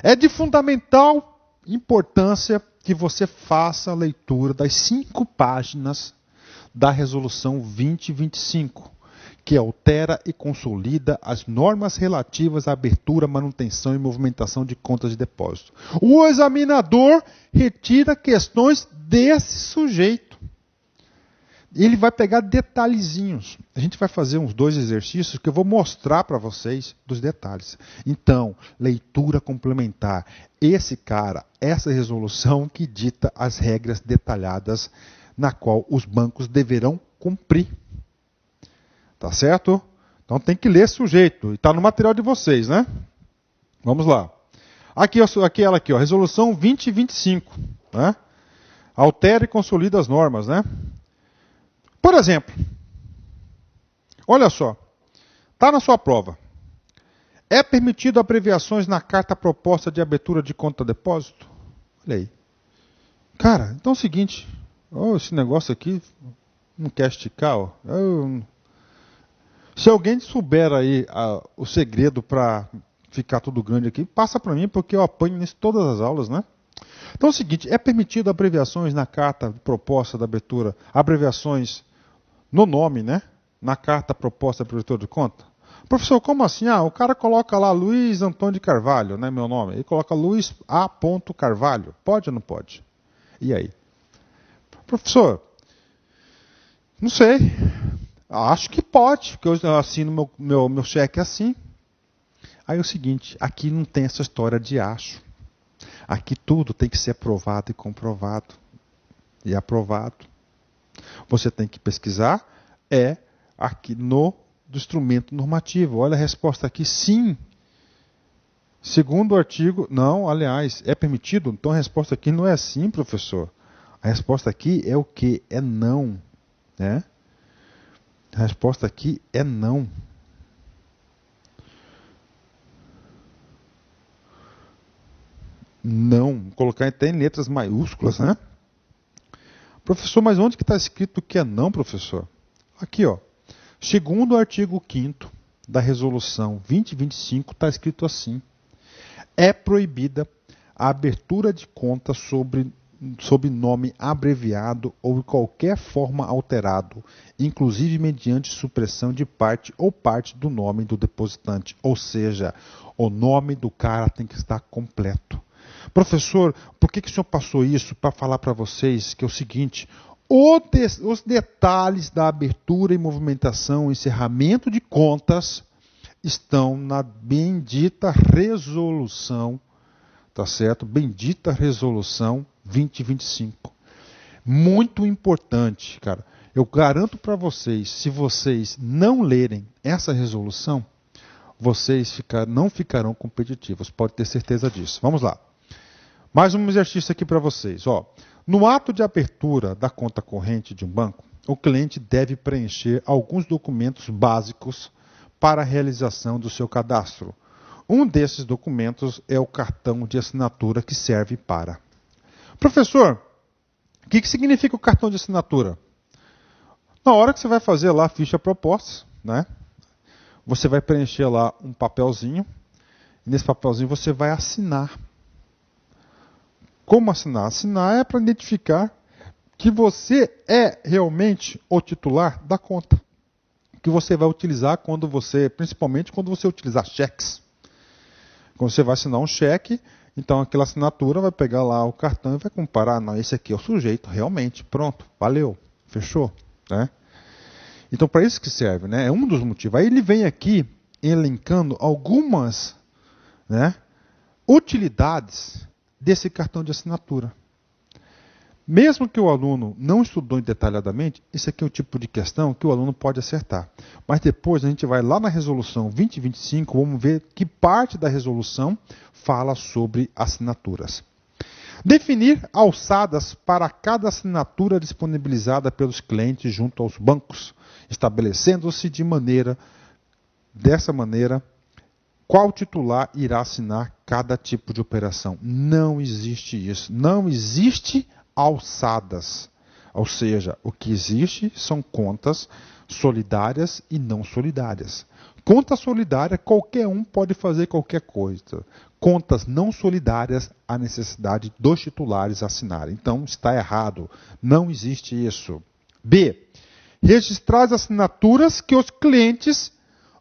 É de fundamental importância que você faça a leitura das 5 páginas da Resolução 2025, que altera e consolida as normas relativas à abertura, manutenção e movimentação de contas de depósito. O examinador retira questões desse sujeito. Ele vai pegar detalhezinhos. A gente vai fazer uns 2 exercícios que eu vou mostrar para vocês dos detalhes. Então, leitura complementar. Esse cara, essa resolução que dita as regras detalhadas na qual os bancos deverão cumprir. Tá certo? Então tem que ler esse sujeito. E está no material de vocês, né? Vamos lá. Aqui ela aqui, ó, Resolução 2025. Né? Altera e consolida as normas, né? Por exemplo, olha só, está na sua prova. É permitido abreviações na carta proposta de abertura de conta depósito? Olha aí. Cara, então é o seguinte, esse negócio aqui não quer esticar, ó. Se alguém souber aí o segredo para ficar tudo grande aqui, passa para mim, porque eu apanho nisso todas as aulas, né? Então é o seguinte, é permitido abreviações na carta proposta de abertura, abreviações no nome, né? Na carta proposta de abertura de conta? Professor, como assim? O cara coloca lá Luiz Antônio de Carvalho, né, meu nome. Ele coloca Luiz A. Carvalho. Pode ou não pode? E aí? Professor, não sei. Acho que pode, porque eu assino meu cheque assim. Aí é o seguinte, aqui não tem essa história de acho. Aqui tudo tem que ser aprovado e comprovado. E aprovado. Você tem que pesquisar, aqui do instrumento normativo. Olha a resposta aqui, sim. Segundo o artigo, não, aliás, é permitido? Então a resposta aqui não é sim, professor. A resposta aqui é o quê? É não. Né? A resposta aqui é não. Não. Vou colocar até em letras maiúsculas, né? Professor, mas onde que está escrito que é não, professor? Aqui, ó. Segundo o artigo 5º da Resolução 2025, está escrito assim. É proibida a abertura de conta sob nome abreviado ou de qualquer forma alterado, inclusive mediante supressão de parte ou parte do nome do depositante. Ou seja, o nome do cara tem que estar completo. Professor, por que o senhor passou isso? Para falar para vocês que é o seguinte, os detalhes da abertura e movimentação, encerramento de contas, estão na bendita resolução, tá certo? Bendita resolução 2025. Muito importante, cara. Eu garanto para vocês, se vocês não lerem essa resolução, vocês não ficarão competitivos. Pode ter certeza disso. Vamos lá. Mais um exercício aqui para vocês. No ato de abertura da conta corrente de um banco, o cliente deve preencher alguns documentos básicos para a realização do seu cadastro. Um desses documentos é o cartão de assinatura que serve para... Professor, o que significa o cartão de assinatura? Na hora que você vai fazer lá a ficha proposta, né? Você vai preencher lá um papelzinho, e nesse papelzinho você vai assinar. Como assinar? Assinar é para identificar que você é realmente o titular da conta, que você vai utilizar principalmente quando você utilizar cheques. Quando você vai assinar um cheque, então aquela assinatura vai pegar lá o cartão e vai comparar, não, esse aqui é o sujeito, realmente, pronto, valeu, fechou, né? Então, para isso que serve, né? É um dos motivos. Aí ele vem aqui elencando algumas, né, utilidades desse cartão de assinatura. Mesmo que o aluno não estudou detalhadamente, isso aqui é o tipo de questão que o aluno pode acertar. Mas depois a gente vai lá na resolução 2025, vamos ver que parte da resolução fala sobre assinaturas. Definir alçadas para cada assinatura disponibilizada pelos clientes junto aos bancos, estabelecendo-se dessa maneira, qual titular irá assinar cada tipo de operação. Não existe isso. Não existe alçadas. Ou seja, o que existe são contas solidárias e não solidárias. Conta solidária, qualquer um pode fazer qualquer coisa. Contas não solidárias, há necessidade dos titulares assinarem. Então, está errado. Não existe isso. B. Registrar as assinaturas que os clientes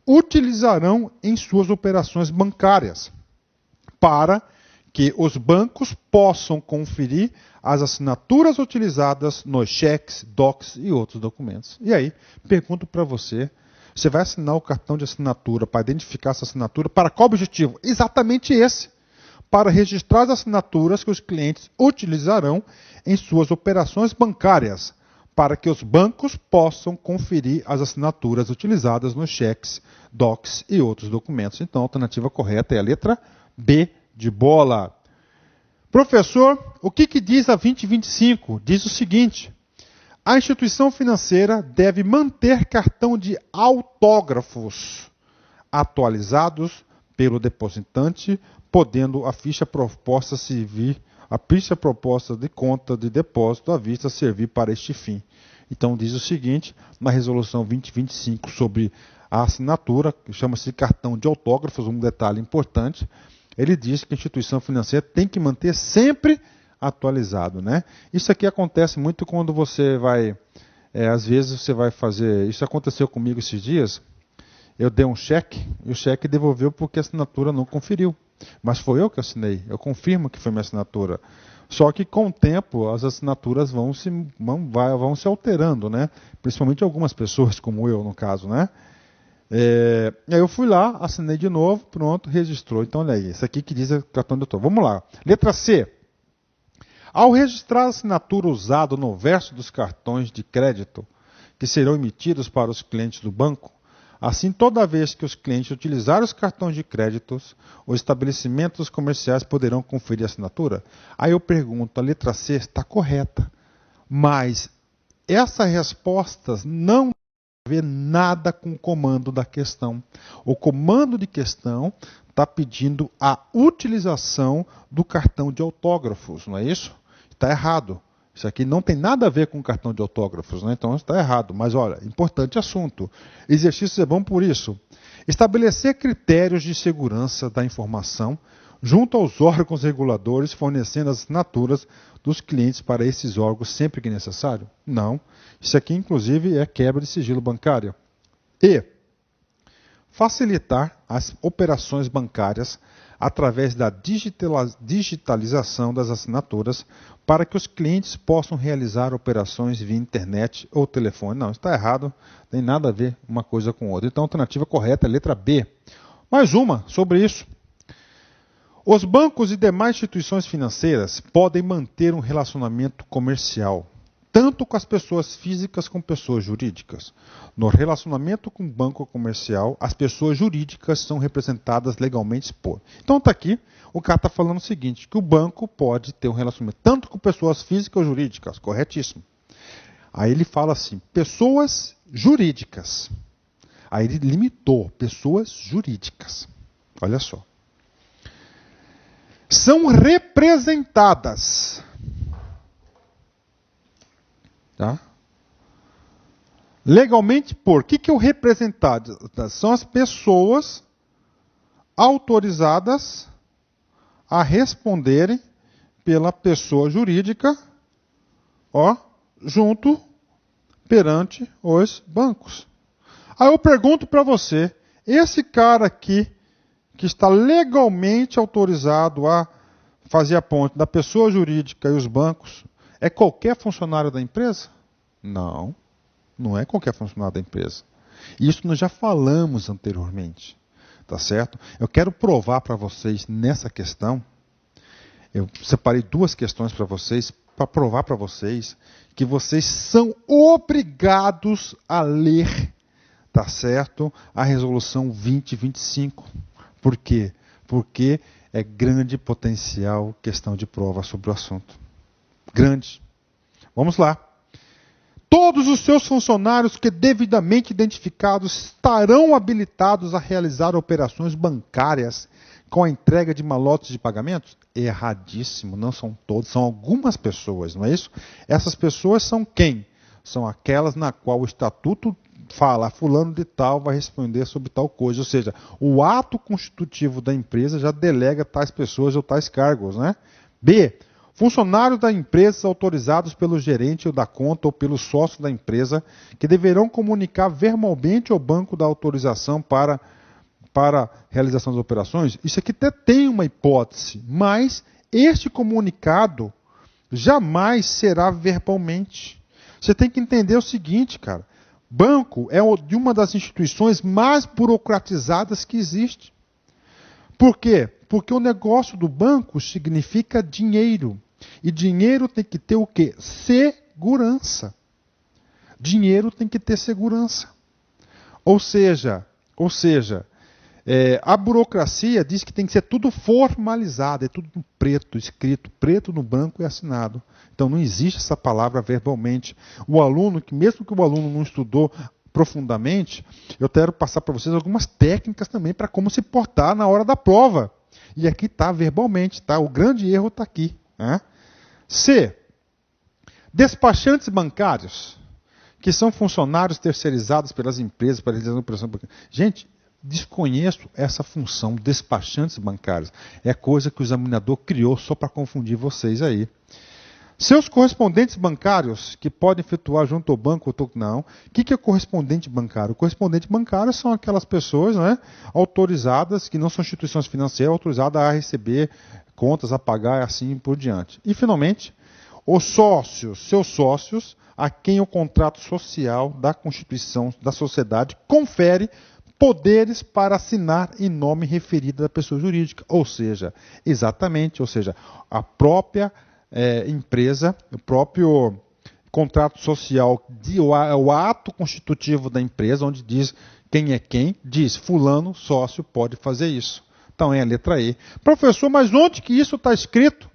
utilizarão em suas operações bancárias, para que os bancos possam conferir as assinaturas utilizadas nos cheques, docs e outros documentos. E aí, pergunto para você, você vai assinar o cartão de assinatura para identificar essa assinatura para qual objetivo? Exatamente esse, para registrar as assinaturas que os clientes utilizarão em suas operações bancárias, para que os bancos possam conferir as assinaturas utilizadas nos cheques, docs e outros documentos. Então, a alternativa correta é a letra B de bola. Professor, o que diz a 2025? Diz o seguinte: a instituição financeira deve manter cartão de autógrafos atualizados pelo depositante, podendo a ficha proposta de conta de depósito à vista servir para este fim. Então diz o seguinte, na resolução 2025 sobre a assinatura, que chama-se de cartão de autógrafos, um detalhe importante, ele diz que a instituição financeira tem que manter sempre atualizado, né? Isso aqui acontece muito quando você vai, às vezes você vai fazer, isso aconteceu comigo esses dias, eu dei um cheque, e o cheque devolveu porque a assinatura não conferiu. Mas foi eu que assinei, eu confirmo que foi minha assinatura. Só que com o tempo as assinaturas vão se alterando, né? Principalmente algumas pessoas, como eu no caso, né? E aí eu fui lá, assinei de novo, pronto, registrou. Então olha aí, isso aqui que diz o cartão de autor. Vamos lá. Letra C. Ao registrar a assinatura usada no verso dos cartões de crédito que serão emitidos para os clientes do banco, assim, toda vez que os clientes utilizarem os cartões de créditos, os estabelecimentos comerciais poderão conferir a assinatura? Aí eu pergunto, a letra C está correta, mas essa resposta não tem a ver nada com o comando da questão. O comando de questão está pedindo a utilização do cartão de autógrafos, não é isso? Está errado. Isso aqui não tem nada a ver com cartão de autógrafos, né? Então está errado. Mas olha, importante assunto. Exercício é bom por isso. Estabelecer critérios de segurança da informação junto aos órgãos reguladores, fornecendo as assinaturas dos clientes para esses órgãos sempre que necessário? Não. Isso aqui, inclusive, é quebra de sigilo bancário. E facilitar as operações bancárias através da digitalização das assinaturas para que os clientes possam realizar operações via internet ou telefone. Não, está errado, não tem nada a ver uma coisa com outra. Então a alternativa correta é a letra B. Mais uma sobre isso. Os bancos e demais instituições financeiras podem manter um relacionamento comercial, tanto com as pessoas físicas como pessoas jurídicas. No relacionamento com o banco comercial, as pessoas jurídicas são representadas legalmente por. Então está aqui, o cara está falando o seguinte, que o banco pode ter um relacionamento tanto com pessoas físicas ou jurídicas, corretíssimo. Aí ele fala assim, pessoas jurídicas. Aí ele limitou, pessoas jurídicas. Olha só. São representadas. Tá? Legalmente por. O que é o representado? São as pessoas autorizadas a responderem pela pessoa jurídica, junto perante os bancos. Aí eu pergunto para você, esse cara aqui, que está legalmente autorizado a fazer a ponte da pessoa jurídica e os bancos, é qualquer funcionário da empresa? Não, não é qualquer funcionário da empresa. Isso nós já falamos anteriormente, tá certo? Eu quero provar para vocês nessa questão, eu separei duas questões para vocês, para provar para vocês que vocês são obrigados a ler, tá certo? A resolução 2025. Por quê? Porque é grande potencial questão de prova sobre o assunto. Grande. Vamos lá. Todos os seus funcionários que devidamente identificados estarão habilitados a realizar operações bancárias com a entrega de malotes de pagamentos? Erradíssimo, não são todos, são algumas pessoas, não é isso? Essas pessoas são quem? São aquelas na qual o estatuto fala, fulano de tal vai responder sobre tal coisa, ou seja, o ato constitutivo da empresa já delega tais pessoas ou tais cargos, né? B. Funcionários da empresa autorizados pelo gerente ou da conta ou pelo sócio da empresa que deverão comunicar verbalmente ao banco da autorização para realização das operações. Isso aqui até tem uma hipótese, mas este comunicado jamais será verbalmente. Você tem que entender o seguinte, cara. Banco é de uma das instituições mais burocratizadas que existe. Por quê? Porque o negócio do banco significa dinheiro. E dinheiro tem que ter o quê? Segurança. Dinheiro tem que ter segurança. Ou seja, a burocracia diz que tem que ser tudo formalizado, é tudo preto, escrito, preto no branco e assinado. Então não existe essa palavra verbalmente. O aluno, mesmo que o aluno não estudou profundamente, eu quero passar para vocês algumas técnicas também para como se portar na hora da prova. E aqui está verbalmente, tá? O grande erro está aqui. Né? C. Despachantes bancários, que são funcionários terceirizados pelas empresas para realizar operação bancária. Gente, desconheço essa função, despachantes bancários. É coisa que o examinador criou só para confundir vocês aí. Seus correspondentes bancários, que podem efetuar junto ao banco, não. O que é correspondente bancário? O correspondente bancário são aquelas pessoas, né, autorizadas, que não são instituições financeiras, autorizadas a receber contas, a pagar e assim por diante. E, finalmente, os sócios, seus sócios, a quem o contrato social da Constituição da sociedade confere poderes para assinar em nome referido da pessoa jurídica. Ou seja, a própria empresa, o próprio contrato social, o ato constitutivo da empresa, onde diz quem é quem, diz fulano, sócio, pode fazer isso. Então é a letra E. Professor, mas onde que isso está escrito?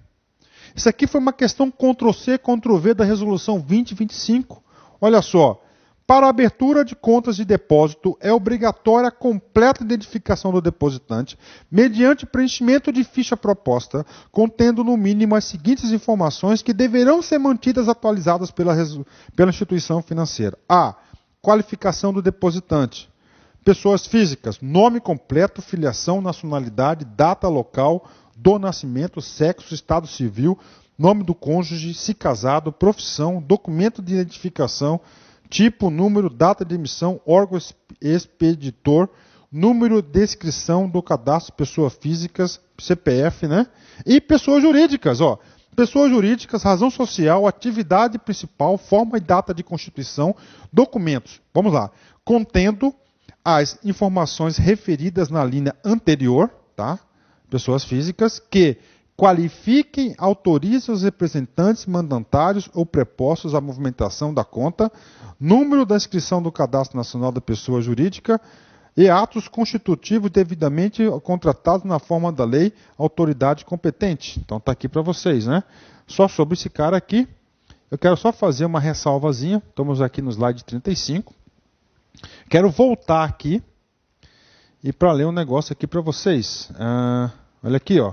Isso aqui foi uma questão Ctrl+C, Ctrl+V da resolução 2025. Olha só. Para a abertura de contas de depósito, é obrigatória a completa identificação do depositante, mediante preenchimento de ficha proposta, contendo no mínimo as seguintes informações que deverão ser mantidas atualizadas pela instituição financeira. A. Qualificação do depositante. Pessoas físicas, nome completo, filiação, nacionalidade, data local, do nascimento, sexo, estado civil, nome do cônjuge, se casado, profissão, documento de identificação, tipo, número, data de emissão, órgão expeditor, número de inscrição do cadastro, pessoas físicas, CPF, né? E pessoas jurídicas, ó. Pessoas jurídicas, razão social, atividade principal, forma e data de constituição, documentos. Vamos lá. Contendo as informações referidas na linha anterior, tá? Pessoas físicas que qualifiquem, autorizem os representantes, mandatários ou prepostos à movimentação da conta, número da inscrição do Cadastro Nacional da Pessoa Jurídica e atos constitutivos devidamente contratados na forma da lei, autoridade competente. Então está aqui para vocês, né? Só sobre esse cara aqui, eu quero só fazer uma ressalvazinha. Estamos aqui no slide 35. Quero voltar aqui e para ler um negócio aqui para vocês. Olha aqui, ó.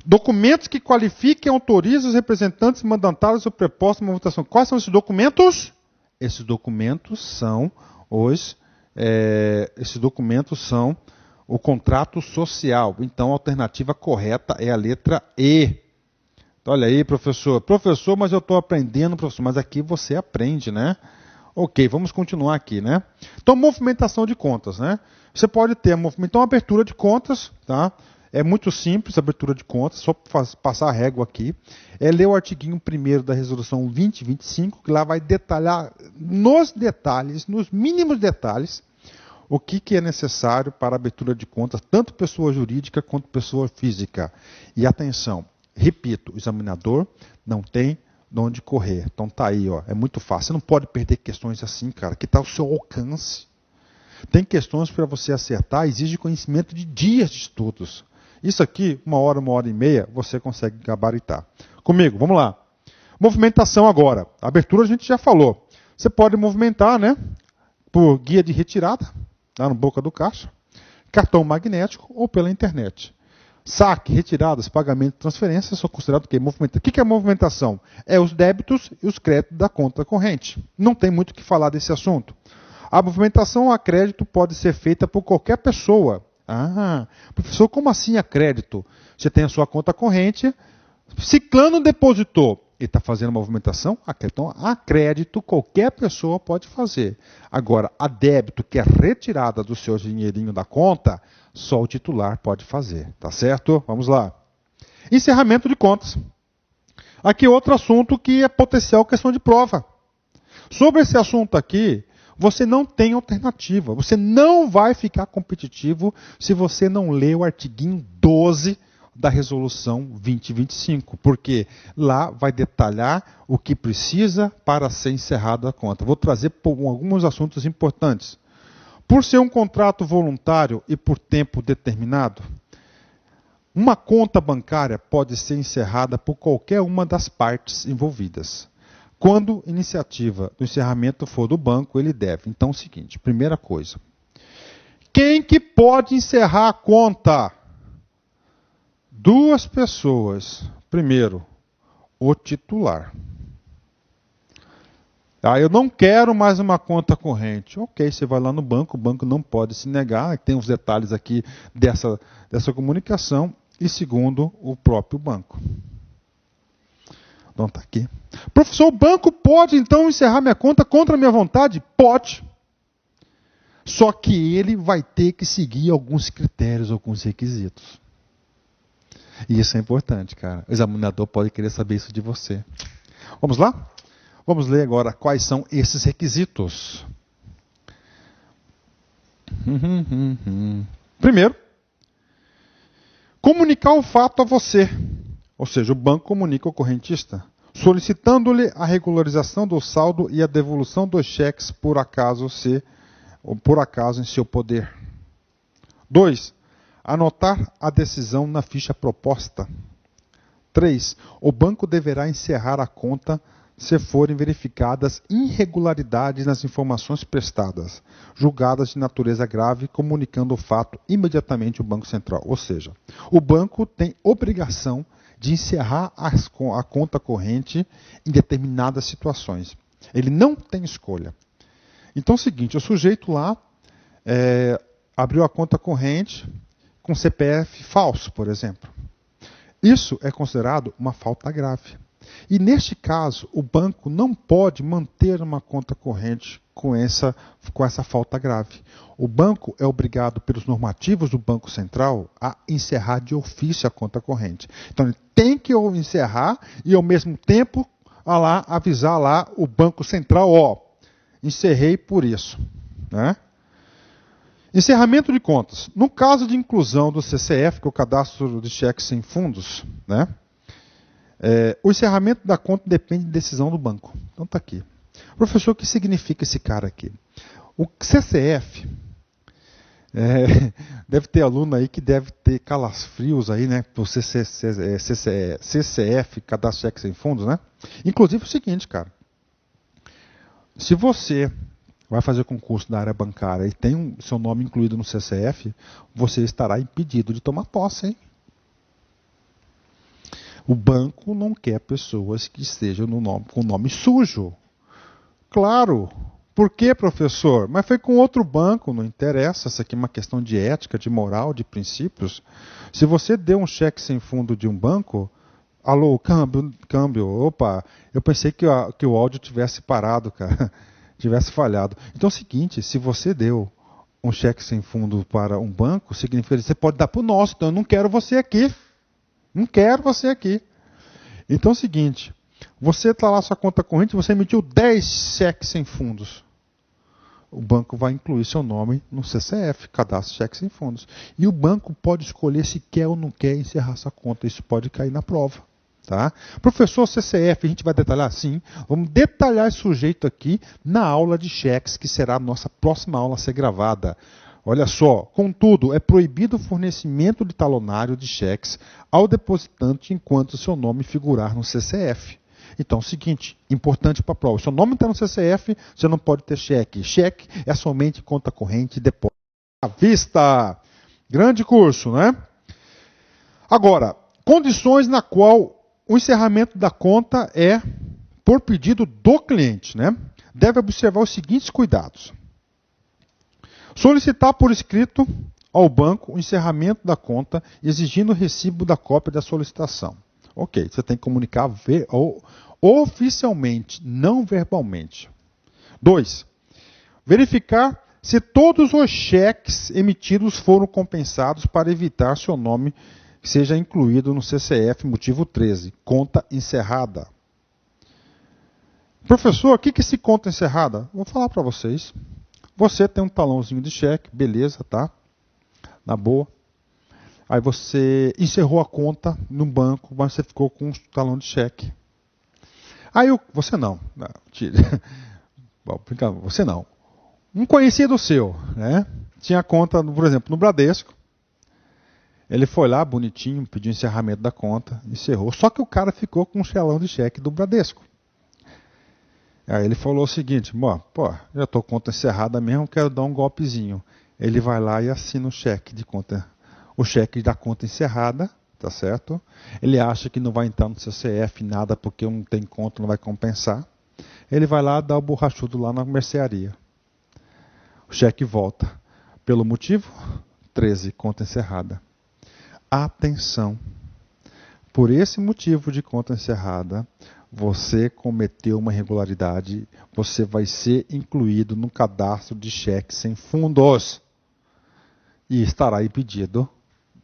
Documentos que qualifiquem e autorizem os representantes mandatários ou prepostos à votação. Quais são esses documentos? Esses documentos são O contrato social. Então, a alternativa correta é a letra E. Então, olha aí, professor. Professor, mas eu estou aprendendo, professor. Mas aqui você aprende, né? Ok, vamos continuar aqui, né? Então, movimentação de contas, né? Você pode ter então, abertura de contas, tá? É muito simples a abertura de contas, só passar a régua aqui. É ler o artiguinho 1º da resolução 2025, que lá vai detalhar nos detalhes, nos mínimos detalhes, o que é necessário para a abertura de contas, tanto pessoa jurídica quanto pessoa física. E atenção, repito, o examinador não tem de onde correr. Então tá aí, ó, é muito fácil. Você não pode perder questões assim, cara, que está ao seu alcance. Tem questões para você acertar, exige conhecimento de dias de estudos. Isso aqui, 1 hora e meia, você consegue gabaritar. Comigo, vamos lá. Movimentação agora. A abertura a gente já falou. Você pode movimentar, né? Por guia de retirada, lá no boca do caixa, cartão magnético ou pela internet. Saque, retiradas, pagamento e transferências são considerados o quê? Movimentação. O que é movimentação? É os débitos e os créditos da conta corrente. Não tem muito o que falar desse assunto. A movimentação a crédito pode ser feita por qualquer pessoa. Ah, professor, como assim a crédito? Você tem a sua conta corrente, Ciclano depositou, ele está fazendo uma movimentação a crédito. Então, a crédito qualquer pessoa pode fazer. Agora, a débito, que é retirada do seu dinheirinho da conta, só o titular pode fazer. Tá certo? Vamos lá. Encerramento de contas. Aqui outro assunto que é potencial questão de prova. Sobre esse assunto aqui, você não tem alternativa. Você não vai ficar competitivo se você não ler o artiguinho 12 da resolução 2025, porque lá vai detalhar o que precisa para ser encerrada a conta. Vou trazer alguns assuntos importantes. Por ser um contrato voluntário e por tempo determinado, uma conta bancária pode ser encerrada por qualquer uma das partes envolvidas. Quando a iniciativa do encerramento for do banco, ele deve. Então é o seguinte, primeira coisa. Quem que pode encerrar a conta? Duas pessoas. Primeiro, o titular. Eu não quero mais uma conta corrente. Ok, você vai lá no banco, o banco não pode se negar, tem os detalhes aqui dessa comunicação. E segundo, o próprio banco. Então está aqui. Professor, o banco pode então encerrar minha conta contra a minha vontade? Pode. Só que ele vai ter que seguir alguns critérios, alguns requisitos. E isso é importante, cara. O examinador pode querer saber isso de você. Vamos lá? Vamos ler agora quais são esses requisitos. Primeiro, comunicar o fato a você. Ou seja, o banco comunica ao correntista, solicitando-lhe a regularização do saldo e a devolução dos cheques por acaso em seu poder. 2. Anotar a decisão na ficha proposta. 3. O banco deverá encerrar a conta se forem verificadas irregularidades nas informações prestadas, julgadas de natureza grave, comunicando o fato imediatamente ao Banco Central. Ou seja, o banco tem obrigação de encerrar a conta corrente em determinadas situações. Ele não tem escolha. Então é o seguinte, o sujeito lá abriu a conta corrente com CPF falso, por exemplo. Isso é considerado uma falta grave. E neste caso, o banco não pode manter uma conta corrente com essa falta grave. O banco é obrigado, pelos normativos do Banco Central, a encerrar de ofício a conta corrente. Então, ele tem que encerrar e, ao mesmo tempo, avisar lá o Banco Central, encerrei por isso. Né? Encerramento de contas. No caso de inclusão do CCF, que é o Cadastro de Cheques Sem Fundos, né? O encerramento da conta depende de decisão do banco. Então está aqui. Professor, o que significa esse cara aqui? O CCF, deve ter aluno aí que deve ter calafrios aí, né? Por CCF, Cadastro de Cheques Sem Fundos, né? Inclusive é o seguinte, cara. Se você vai fazer concurso da área bancária e tem seu nome incluído no CCF, você estará impedido de tomar posse, hein? O banco não quer pessoas que estejam com o nome sujo. Claro, Por quê, professor? Mas foi com outro banco, não interessa. Isso aqui é uma questão de ética, de moral, de princípios. Se você deu um cheque sem fundo de um banco, alô, câmbio, opa, eu pensei que o áudio tivesse parado, cara, tivesse falhado. Então é o seguinte, se você deu um cheque sem fundo para um banco, significa que você pode dar para o nosso, então eu não quero você aqui. Não quero você aqui. Então é o seguinte, você está lá sua conta corrente, você emitiu 10 cheques sem fundos. O banco vai incluir seu nome no CCF, cadastro de cheques sem fundos. E o banco pode escolher se quer ou não quer encerrar sua conta. Isso pode cair na prova. Tá? Professor, CCF, a gente vai detalhar? Sim. Vamos detalhar esse sujeito aqui na aula de cheques, que será a nossa próxima aula a ser gravada. Olha só, contudo, é proibido o fornecimento de talonário de cheques ao depositante enquanto seu nome figurar no CCF. Então, é o seguinte, importante para a prova. Se o nome está no CCF, você não pode ter cheque. Cheque é somente conta corrente e depósito à vista. Grande curso, né? Agora, condições na qual o encerramento da conta é por pedido do cliente, né? Deve observar os seguintes cuidados. Solicitar por escrito ao banco o encerramento da conta, exigindo o recibo da cópia da solicitação. Ok, você tem que comunicar oficialmente, não verbalmente. 2. Verificar se todos os cheques emitidos foram compensados para evitar seu nome seja incluído no CCF, motivo 13, conta encerrada. Professor, o que é esse conta encerrada? Vou falar para vocês. Você tem um talãozinho de cheque, beleza, tá? Na boa. Aí você encerrou a conta no banco, mas você ficou com um talão de cheque. Aí você não. Você não. Um conhecido seu, né? Tinha conta, por exemplo, no Bradesco. Ele foi lá, bonitinho, pediu encerramento da conta, encerrou. Só que o cara ficou com um talão de cheque do Bradesco. Aí ele falou o seguinte, pô, já estou com conta encerrada mesmo, quero dar um golpezinho. Ele vai lá e assina o cheque de conta, o cheque da conta encerrada, tá certo? Ele acha que não vai entrar no CCF nada porque não tem conta, não vai compensar. Ele vai lá dar o borrachudo lá na mercearia. O cheque volta. Pelo motivo? 13, conta encerrada. Atenção. Por esse motivo de conta encerrada, você cometeu uma irregularidade, você vai ser incluído no cadastro de cheques sem fundos. E estará impedido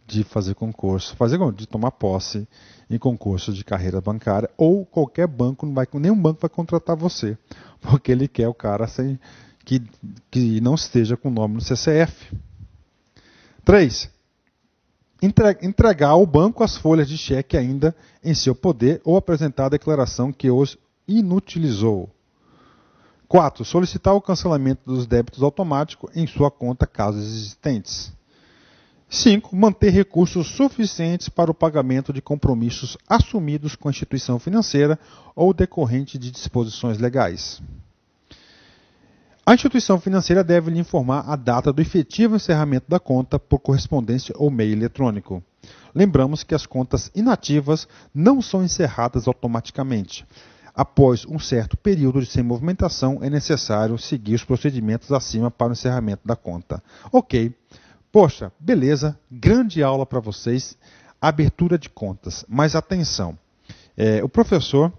de fazer concurso, de tomar posse em concurso de carreira bancária, ou qualquer banco, nenhum banco vai contratar você, porque ele quer o cara que não esteja com o nome no CCF. 3. Entregar ao banco as folhas de cheque ainda em seu poder ou apresentar a declaração que os inutilizou. 4. Solicitar o cancelamento dos débitos automáticos em sua conta, caso existentes. 5. Manter recursos suficientes para o pagamento de compromissos assumidos com a instituição financeira ou decorrente de disposições legais. A instituição financeira deve lhe informar a data do efetivo encerramento da conta por correspondência ou meio eletrônico. Lembramos que as contas inativas não são encerradas automaticamente. Após um certo período de sem movimentação, é necessário seguir os procedimentos acima para o encerramento da conta. Ok. Poxa, beleza, grande aula para vocês, abertura de contas. Mas atenção, o professor,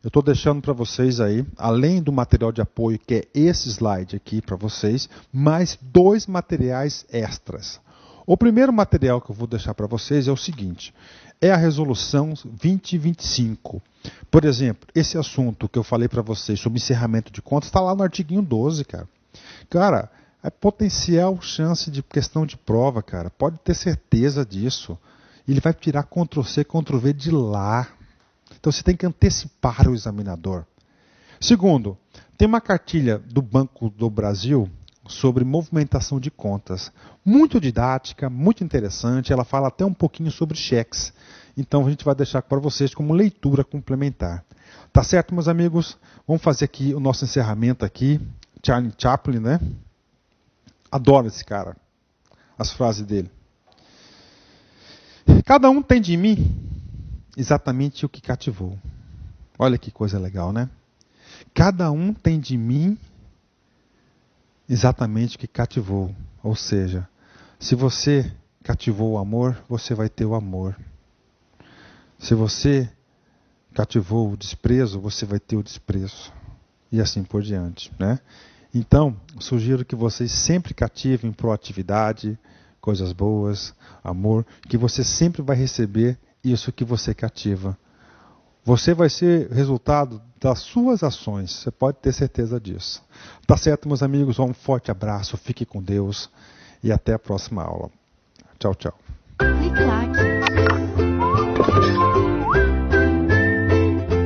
eu estou deixando para vocês aí, além do material de apoio, que é esse slide aqui para vocês, mais 2 materiais extras. O primeiro material que eu vou deixar para vocês é o seguinte, é a resolução 2025. Por exemplo, esse assunto que eu falei para vocês sobre encerramento de contas, está lá no artiguinho 12, cara. Cara, é potencial chance de questão de prova, cara. Pode ter certeza disso. Ele vai tirar Ctrl+C, Ctrl+V de lá. Então você tem que antecipar o examinador. Segundo, tem uma cartilha do Banco do Brasil sobre movimentação de contas. Muito didática, muito interessante. Ela fala até um pouquinho sobre cheques. Então a gente vai deixar para vocês como leitura complementar. Tá certo, meus amigos? Vamos fazer aqui o nosso encerramento aqui. Charlie Chaplin, né? Adoro esse cara. As frases dele. Cada um tem de mim exatamente o que cativou. Olha que coisa legal, né? Cada um tem de mim exatamente o que cativou. Ou seja, se você cativou o amor, você vai ter o amor. Se você cativou o desprezo, você vai ter o desprezo. E assim por diante, né? Então, sugiro que vocês sempre cativem proatividade, coisas boas, amor, que você sempre vai receber isso que você cativa. Você vai ser resultado das suas ações, você pode ter certeza disso. Tá certo, meus amigos? Um forte abraço, fique com Deus e até a próxima aula. Tchau, tchau. Clique lá